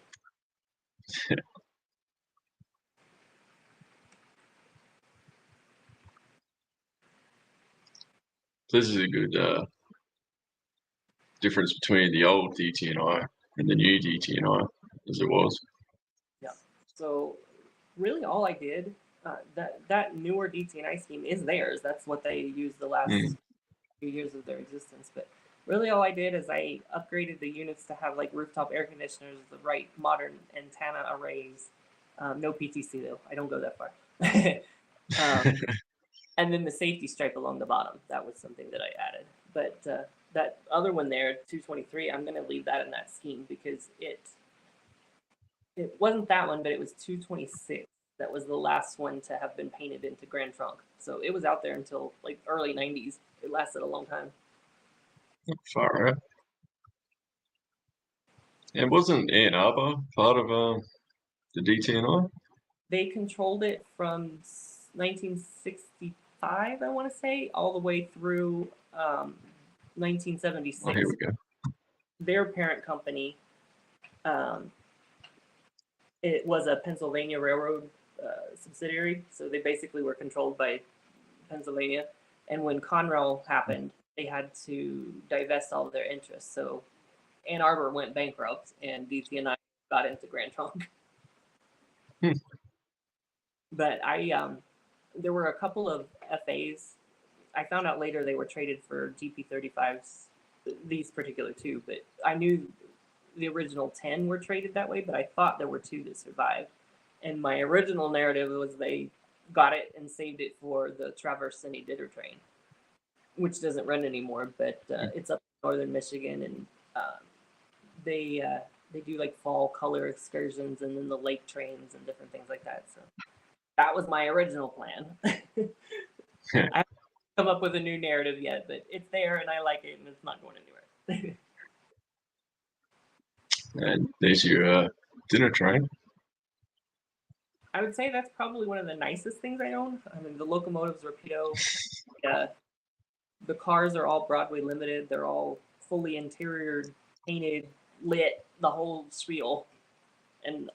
This is a good difference between the old DT&I and the new DT&I as it was. Yeah. So really, all I did that newer DT&I scheme is theirs. That's what they used the last few years of their existence. But really, all I did is I upgraded the units to have like rooftop air conditioners, the right modern antenna arrays. No PTC though. I don't go that far. And then the safety stripe along the bottom. That was something that I added. But that other one there, 223, I'm going to leave that in that scheme because it wasn't that one, but it was 226. That was the last one to have been painted into Grand Trunk. So it was out there until like early 90s. It lasted a long time. Far out. And wasn't Ann Arbor part of the DT&I? They controlled it from 1965, I want to say, all the way through 1976. Oh, here we go. Their parent company, it was a Pennsylvania Railroad subsidiary, so they basically were controlled by Pennsylvania. And when Conrail happened, they had to divest all of their interests. So Ann Arbor went bankrupt, and DT&I got into Grand Trunk. But there were a couple of FAs. I found out later they were traded for GP35s, these particular two. But I knew the original 10 were traded that way, but I thought there were 2 that survived. And my original narrative was they got it and saved it for the Traverse City Ditter train, which doesn't run anymore, but it's up in northern Michigan, and they do like fall color excursions and then the lake trains and different things like that. So that was my original plan. I haven't come up with a new narrative yet, but it's there and I like it and it's not going anywhere. And there's your dinner train. I would say that's probably one of the nicest things I own. I mean, the locomotive's Rapido. Yeah, the cars are all Broadway limited. They're all fully interior painted, lit, the whole spiel. And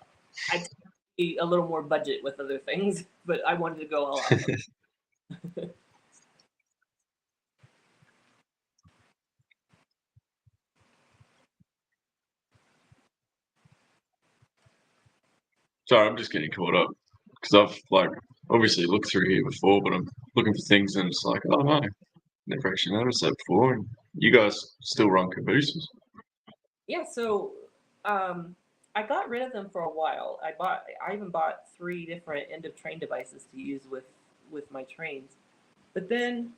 I tend to be a little more budget with other things, but I wanted to go all out. Sorry, I'm just getting caught up because I've like obviously looked through here before, but I'm looking for things and it's like, oh no, never actually noticed that before. And you guys still run cabooses? Yeah, so I got rid of them for a while. I even bought 3 different end of train devices to use with my trains. But then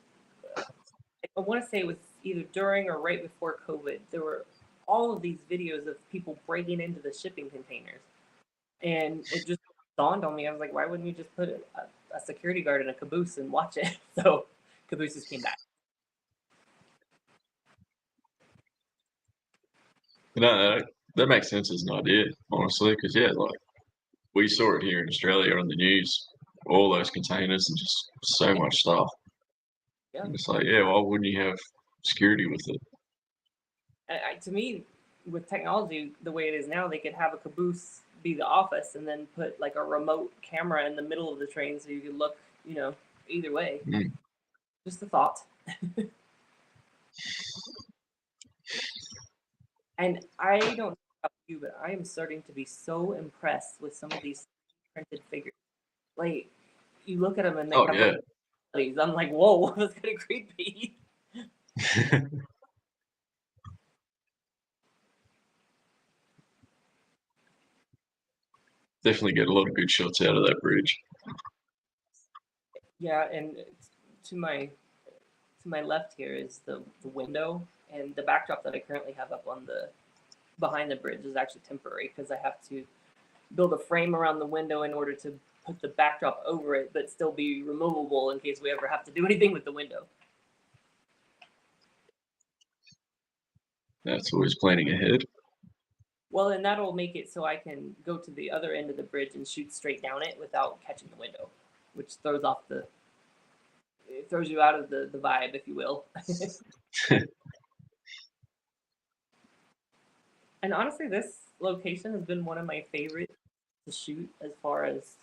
I want to say it was either during or right before COVID, there were all of these videos of people breaking into the shipping containers. And it just dawned on me. I was like, why wouldn't you just put a security guard in a caboose and watch it? So cabooses came back. No, that makes sense as an idea, honestly, because yeah, like we saw it here in Australia on the news, all those containers and just so Yeah, much stuff. yeah. And it's like, yeah, why wouldn't you have security with it? To me, with technology the way it is now, they could have a caboose be the office and then put like a remote camera in the middle of the train so you could look, either way. Mm. Just a thought. And I don't know about you, but I am starting to be so impressed with some of these printed figures. Like, you look at them and they Oh have yeah, like bellies. I'm like, whoa, that's kind of creepy. definitely get a lot of good shots out of that bridge. Yeah, and to my left here is the window, and the backdrop that I currently have up on the behind the bridge is actually temporary because I have to build a frame around the window in order to put the backdrop over it, but still be removable in case we ever have to do anything with the window. That's always planning ahead. Well, and that'll make it so I can go to the other end of the bridge and shoot straight down it without catching the window, which throws off it throws you out of the vibe, if you will. And honestly, this location has been one of my favorites to shoot as far as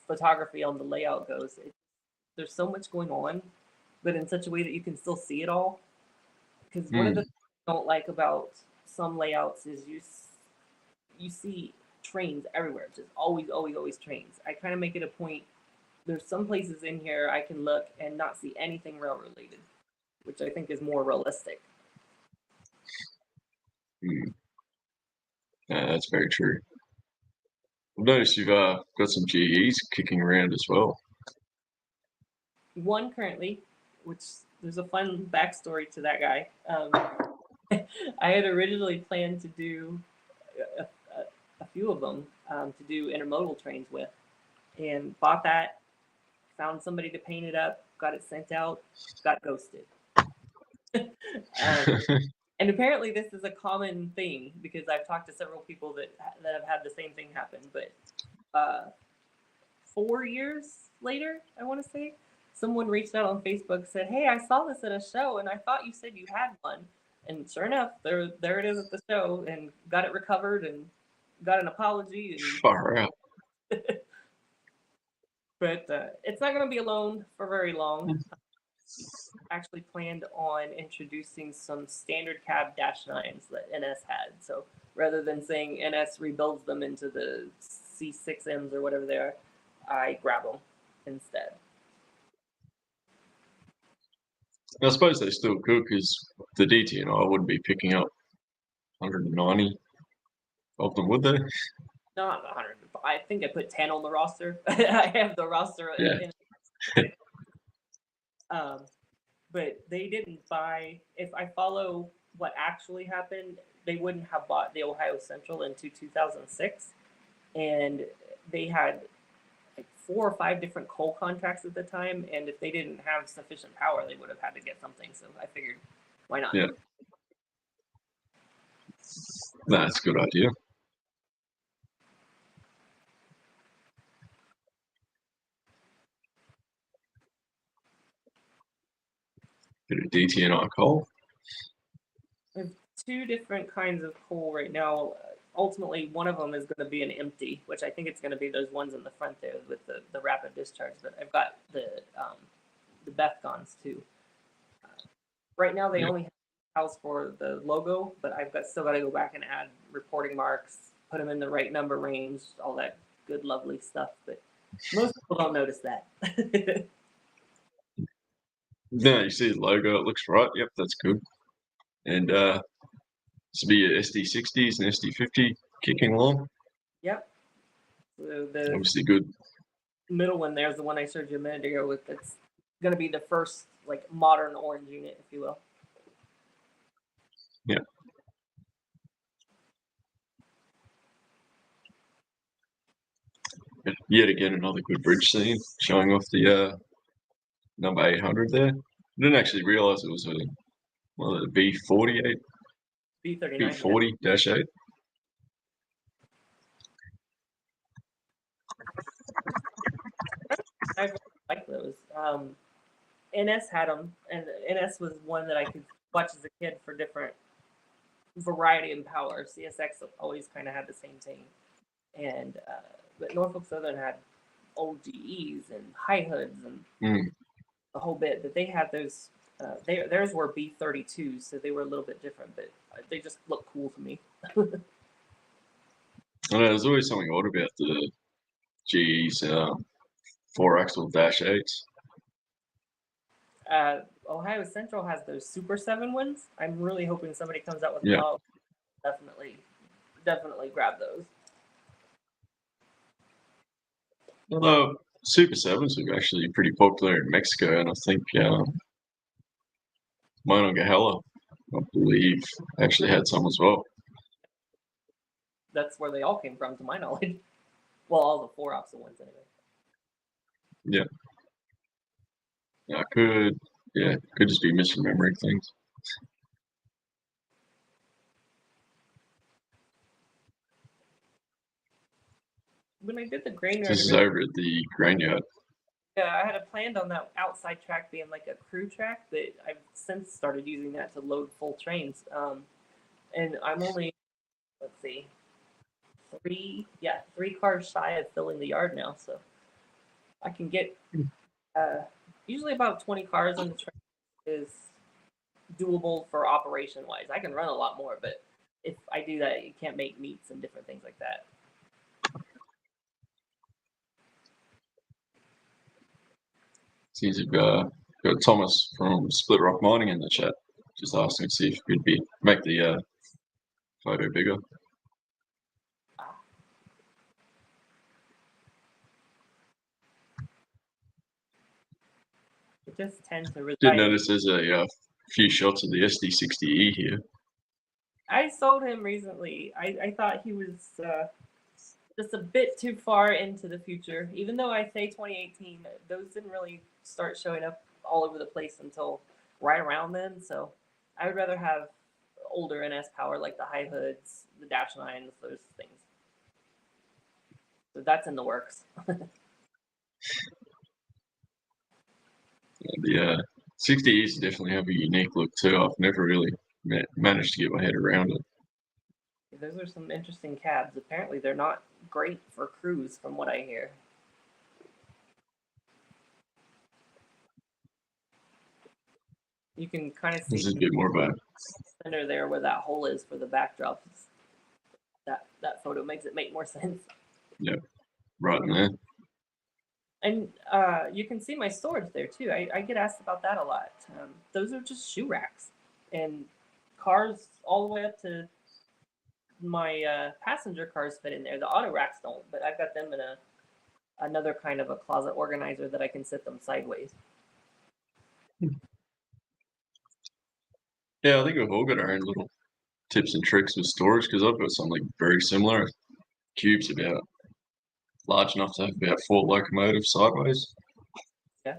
photography on the layout goes. There's so much going on, but in such a way that you can still see it all. Because one of the Mm. things I don't like about some layouts is you see trains everywhere, just always, always, always trains. I kind of make it a point. There's some places in here I can look and not see anything rail related, which I think is more realistic. Mm. Yeah, that's very true. I've noticed you've got some GEs kicking around as well. One currently, which there's a fun backstory to that guy. I had originally planned to do a, a few of them to do intermodal trains with, and bought that, found somebody to paint it up, got it sent out, got ghosted. And apparently this is a common thing because I've talked to several people that have had the same thing happen. But 4 years later, I want to say, someone reached out on Facebook, said, "Hey, I saw this at a show, and I thought you said you had one." And sure enough, there it is at the show, and got it recovered and got an apology. Far out. But it's not going to be alone for very long. Actually planned on introducing some standard cab dash nines that NS had. So rather than saying NS rebuilds them into the C6Ms or whatever they are, I grab them instead. I suppose they still could because the DT&I wouldn't be picking up 190 of them, would they? Not 100. I think I put 10 on the roster. I have the roster. Yeah. But they didn't buy. If I follow what actually happened, they wouldn't have bought the Ohio Central into 2006, and they had like 4 or 5 different coal contracts at the time. And if they didn't have sufficient power, they would have had to get something. So I figured, why not? Yeah. That's a good idea. Bit of DT&I coal. We have two different kinds of coal right now. Ultimately, one of them is going to be an empty, which I think it's going to be those ones in the front there with the rapid discharge. But I've got the Bethgons too. Right now, they only have house for the logo, but still got to go back and add reporting marks, put them in the right number range, all that good, lovely stuff. But most people don't notice that. No, you see the logo, it looks right. Yep, that's good. And this will be your SD60s and SD50 kicking along. Yep. So the Obviously good. middle one there is the one I showed you a minute ago with. It's going to be the first like modern orange unit, if you will. Yeah. Yet again, another good bridge scene showing off the number 800 there. I didn't actually realise it was a B48, B39. B40-8. I really like those. NS had them, and NS was one that I could watch as a kid for different variety and power. CSX always kind of had the same thing, and but Norfolk Southern had old GEs and high hoods and the whole bit. But they had those. Theirs were B32s, so they were a little bit different, but they just look cool to me. I know there's always something odd about the GE's 4-axle -8s. Ohio Central has those Super 7 ones. I'm really hoping somebody comes out with Yeah. them. Definitely grab those. Although Super 7s are actually pretty popular in Mexico, and I think Monongahela, I believe, actually had some as well. That's where they all came from, to my knowledge. Well, all the 4-axle ones, anyway. Yeah. I could just be misremembering things. When I did the grain yard, This is over at the grain yard. I had planned on that outside track being like a crew track, but I've since started using that to load full trains. And I'm only, let's see, three cars shy of filling the yard now, so I can get usually about 20 cars on the train is doable for operation wise. I can run a lot more, but if I do that, you can't make meets and different things like that. Seems you've got Thomas from Split Rock Mining in the chat. Just asking to see if you could make the photo bigger. It just tends to reside. Did notice there's a few shots of the SD60E here. I sold him recently. I thought he was just a bit too far into the future. Even though I say 2018, those didn't really start showing up all over the place until right around then. So I would rather have older NS power like the high hoods, the Dash 9s, those things. So that's in the works. The 60Es definitely have a unique look too. I've never really managed to get my head around it. Those are some interesting cabs. Apparently, they're not great for crews, from what I hear. You can kind of see this is a bit more of a center there where that hole is for the backdrop. That photo makes it make more sense. Yeah, right in there. And you can see my storage there too. I get asked about that a lot. Those are just shoe racks, and cars all the way up to my passenger cars fit in there. The auto racks don't, but I've got them in another kind of a closet organizer that I can sit them sideways. Yeah, I think we've all got our own little tips and tricks with storage because I've got something very similar. Cube's about large enough to have about 4 locomotives sideways. Yeah.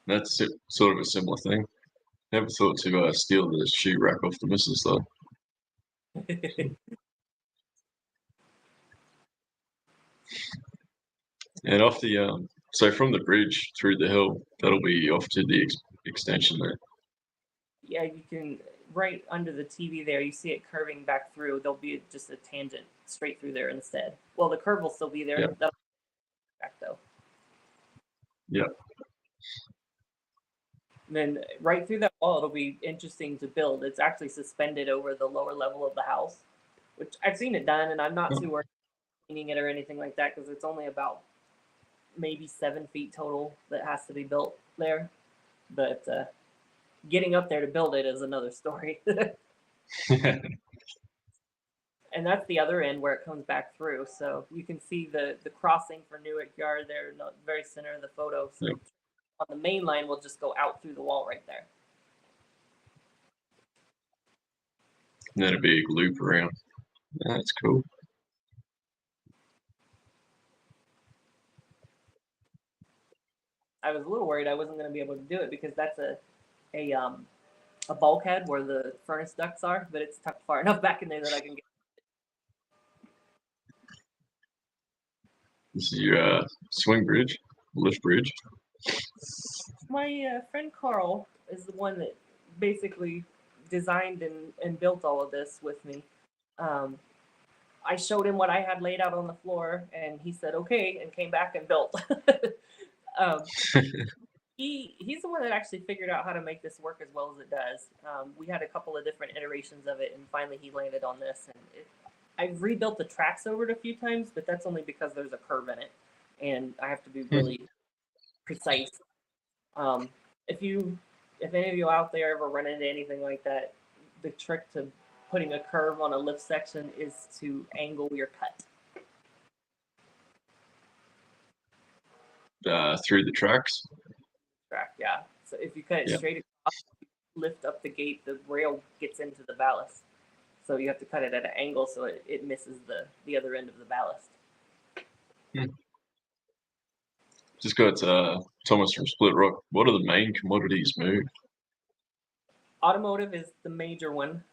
That's sort of a similar thing. Never thought to steal the shoe rack off the missus though. And off the so from the bridge through the hill, that'll be off to the extension there. Yeah, you can, right under the TV there, you see it curving back through. There'll be just a tangent straight through there instead. Well, the curve will still be there. Yeah. That'll be back though. Yeah. And then right through that wall, it'll be interesting to build. It's actually suspended over the lower level of the house, which I've seen it done, and I'm not too worried about cleaning it or anything like that because it's only about maybe 7 feet total that has to be built there. But getting up there to build it is another story. And that's the other end where it comes back through. So you can see the crossing for Newark Yard there in the very center of the photo. So Yep. on the main line, we'll just go out through the wall right there. And then a big loop around. That's cool. I was a little worried I wasn't going to be able to do it because that's a bulkhead where the furnace ducts are, but it's tucked far enough back in there that I can get. This is your swing bridge, lift bridge. My friend Carl is the one that basically designed and built all of this with me. I showed him what I had laid out on the floor, and he said okay, and came back and built. um, he's the one that actually figured out how to make this work as well as it does. We had a couple of different iterations of it, and finally he landed on this. And I've rebuilt the tracks over it a few times, but that's only because there's a curve in it, and I have to be really precise. If any of you out there ever run into anything like that, the trick to putting a curve on a lift section is to angle your cut. Through the tracks. Track, yeah. So if you cut it straight across, lift up the gate, the rail gets into the ballast. So you have to cut it at an angle so it misses the other end of the ballast. Just got Thomas from Split Rock. What are the main commodities moved? Automotive is the major one.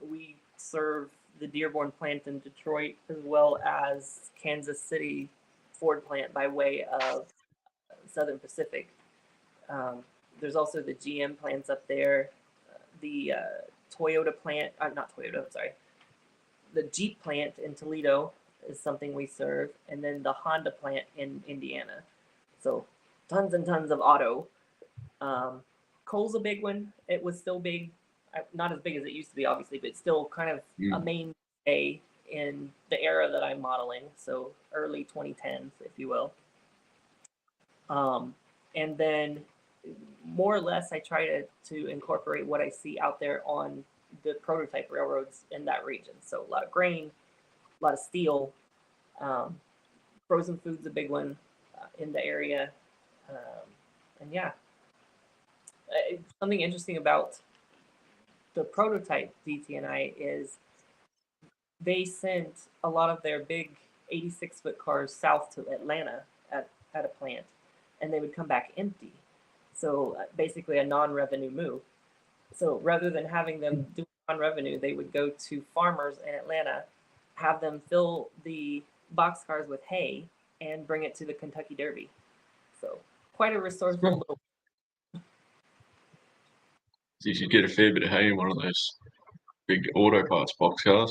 We serve the Dearborn plant in Detroit as well as Kansas City Ford plant by way of Southern Pacific. There's also the GM plants up there, the Toyota plant, not Toyota, I'm sorry. The Jeep plant in Toledo is something we serve, and then the Honda plant in Indiana. So tons and tons of auto. Coal's a big one. It was still big, not as big as it used to be, obviously, but still kind of a mainstay in the era that I'm modeling. So early 2010s, if you will. And then more or less, I try to incorporate what I see out there on the prototype railroads in that region. So a lot of grain, a lot of steel, frozen food's a big one in the area. And yeah, something interesting about the prototype DT&I is they sent a lot of their big 86-foot cars south to Atlanta at a plant, and they would come back empty. So basically a non-revenue move. So rather than having them do non-revenue, they would go to farmers in Atlanta, have them fill the boxcars with hay, and bring it to the Kentucky Derby. So quite a resourceful little. So you should get a fair bit of hay in one of those big auto parts boxcars.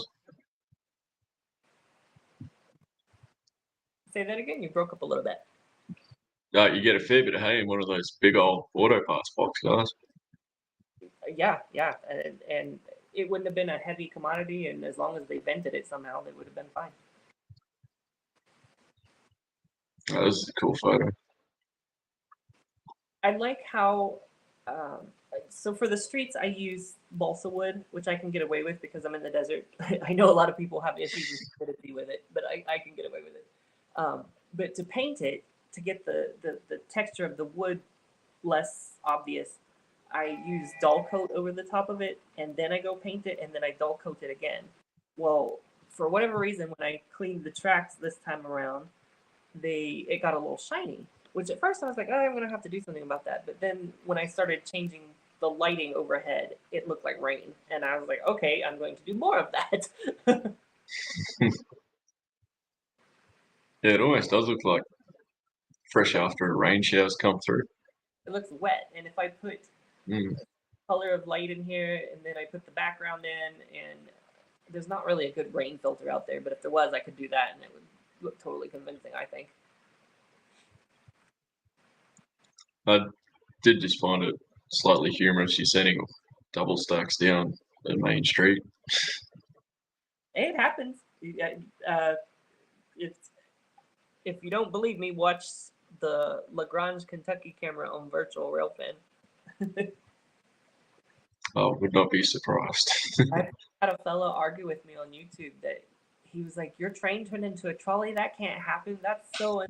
Say that again. You broke up a little bit. You get a fair bit of hay in one of those big old auto parts boxcars. Yeah, and it wouldn't have been a heavy commodity, and as long as they vented it somehow, they would have been fine. Oh, this is a cool photo. I like how, so for the streets, I use balsa wood, which I can get away with because I'm in the desert. I know a lot of people have issues with humidity with it, but I can get away with it. But to paint it, to get the texture of the wood less obvious, I use dull coat over the top of it, and then I go paint it, and then I dull coat it again. Well, for whatever reason, when I cleaned the tracks this time around, it got a little shiny. Which at first I was like, oh, I'm gonna have to do something about that. But then when I started changing the lighting overhead, it looked like rain. And I was like, okay, I'm going to do more of that. Yeah, it almost does look like fresh after a rain shower's come through. It looks wet. And if I put Mm. color of light in here and then I put the background in, and there's not really a good rain filter out there, but if there was, I could do that and it would look totally convincing, I think. I did just find it slightly humorous you sending double stacks down the main street. It happens. It's, if you don't believe me, watch the Lagrange, Kentucky camera on virtual railfan. I would not be surprised. I had a fellow argue with me on YouTube that he was like, "Your train turned into a trolley? That can't happen. That's so."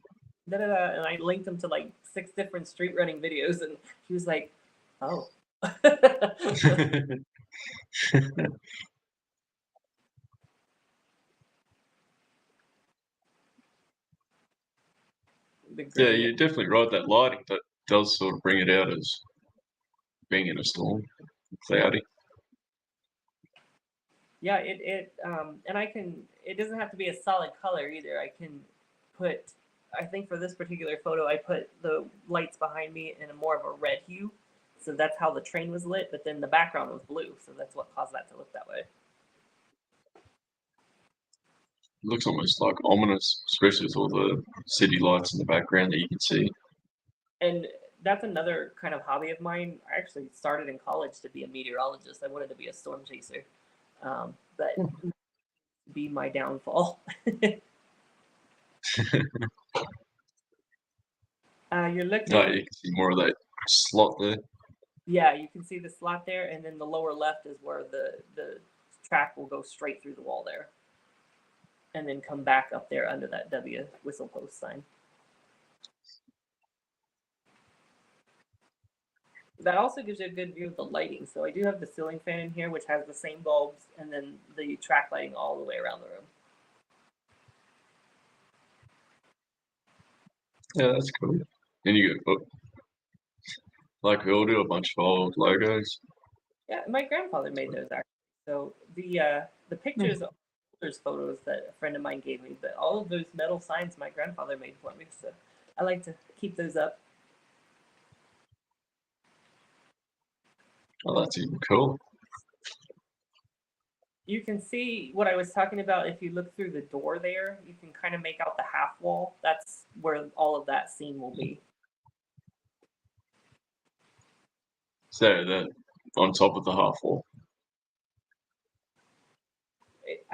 Da, da, da. And I linked him to like 6 different street running videos, and he was like, "Oh." Yeah, you're definitely right. That lighting that does sort of bring it out as being in a storm, cloudy. Yeah, and I can. It doesn't have to be a solid color either. I can put. I think for this particular photo, I put the lights behind me in a more of a red hue, so that's how the train was lit. But then the background was blue, so that's what caused that to look that way. It looks almost like ominous, especially with all the city lights in the background that you can see. And that's another kind of hobby of mine. I actually started in college to be a meteorologist. I wanted to be a storm chaser, but be my downfall. You're looking. No, you can see more of that slot there. Yeah, you can see the slot there, and then the lower left is where the track will go straight through the wall there, and then come back up there under that W whistle post sign. That also gives you a good view of the lighting. So I do have the ceiling fan in here, which has the same bulbs, and then the track lighting all the way around the room. Yeah, that's cool. And you got, like we all do, a bunch of old logos. Yeah, my grandfather made those actually. So the pictures, there's photos that a friend of mine gave me, but all of those metal signs my grandfather made for me. So I like to keep those up. Oh, that's even cool. You can see what I was talking about. If you look through the door there, you can kind of make out the half wall. That's where all of that scene will be. So that on top of the half wall.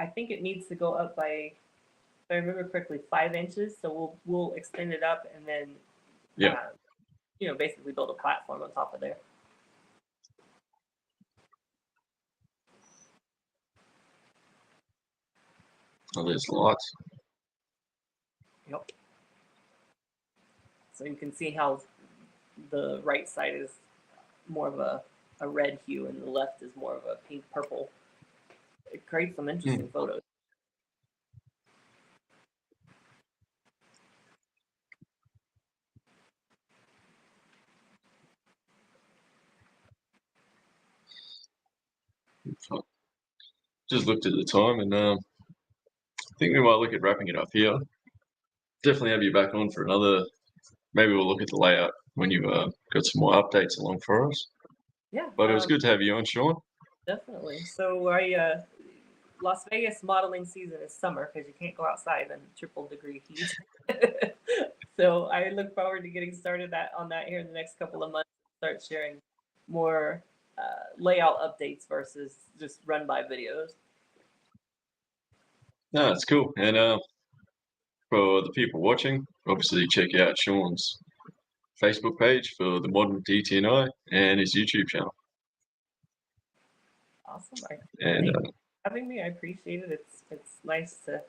I think it needs to go up by, if I remember correctly, 5 inches. So we'll extend it up and then, basically build a platform on top of there. Oh, there's lights. Yep. So you can see how the right side is more of a red hue and the left is more of a pink purple. It creates some interesting photos. Just looked at the time, and I think we might look at wrapping it up here. Definitely have you back on for another. Maybe we'll look at the layout when you've got some more updates along for us. Yeah. But it was good to have you on, Shaun. Definitely. So Las Vegas modeling season is summer because you can't go outside in triple degree heat. So I look forward to getting started on that here in the next couple of months. Start sharing more layout updates versus just run by videos. No, it's cool. And for the people watching, obviously check out Shaun's Facebook page for the modern DT&I and his YouTube channel. Awesome. And Thanks for having me. I appreciate it. It's nice to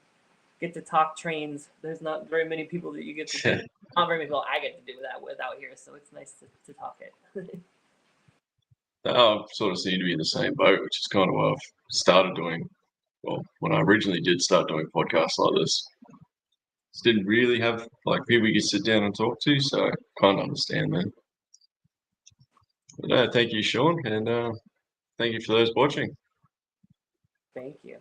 get to talk trains. There's not very many people that you get to do. Not very many people I get to do that with out here, so it's nice to talk it. I sort of seem to be in the same boat, which is kind of why I've started doing. Well, when I originally did start doing podcasts like this, just didn't really have like people you could sit down and talk to, so I kind of understand that. No, thank you, Shaun, and thank you for those watching. Thank you.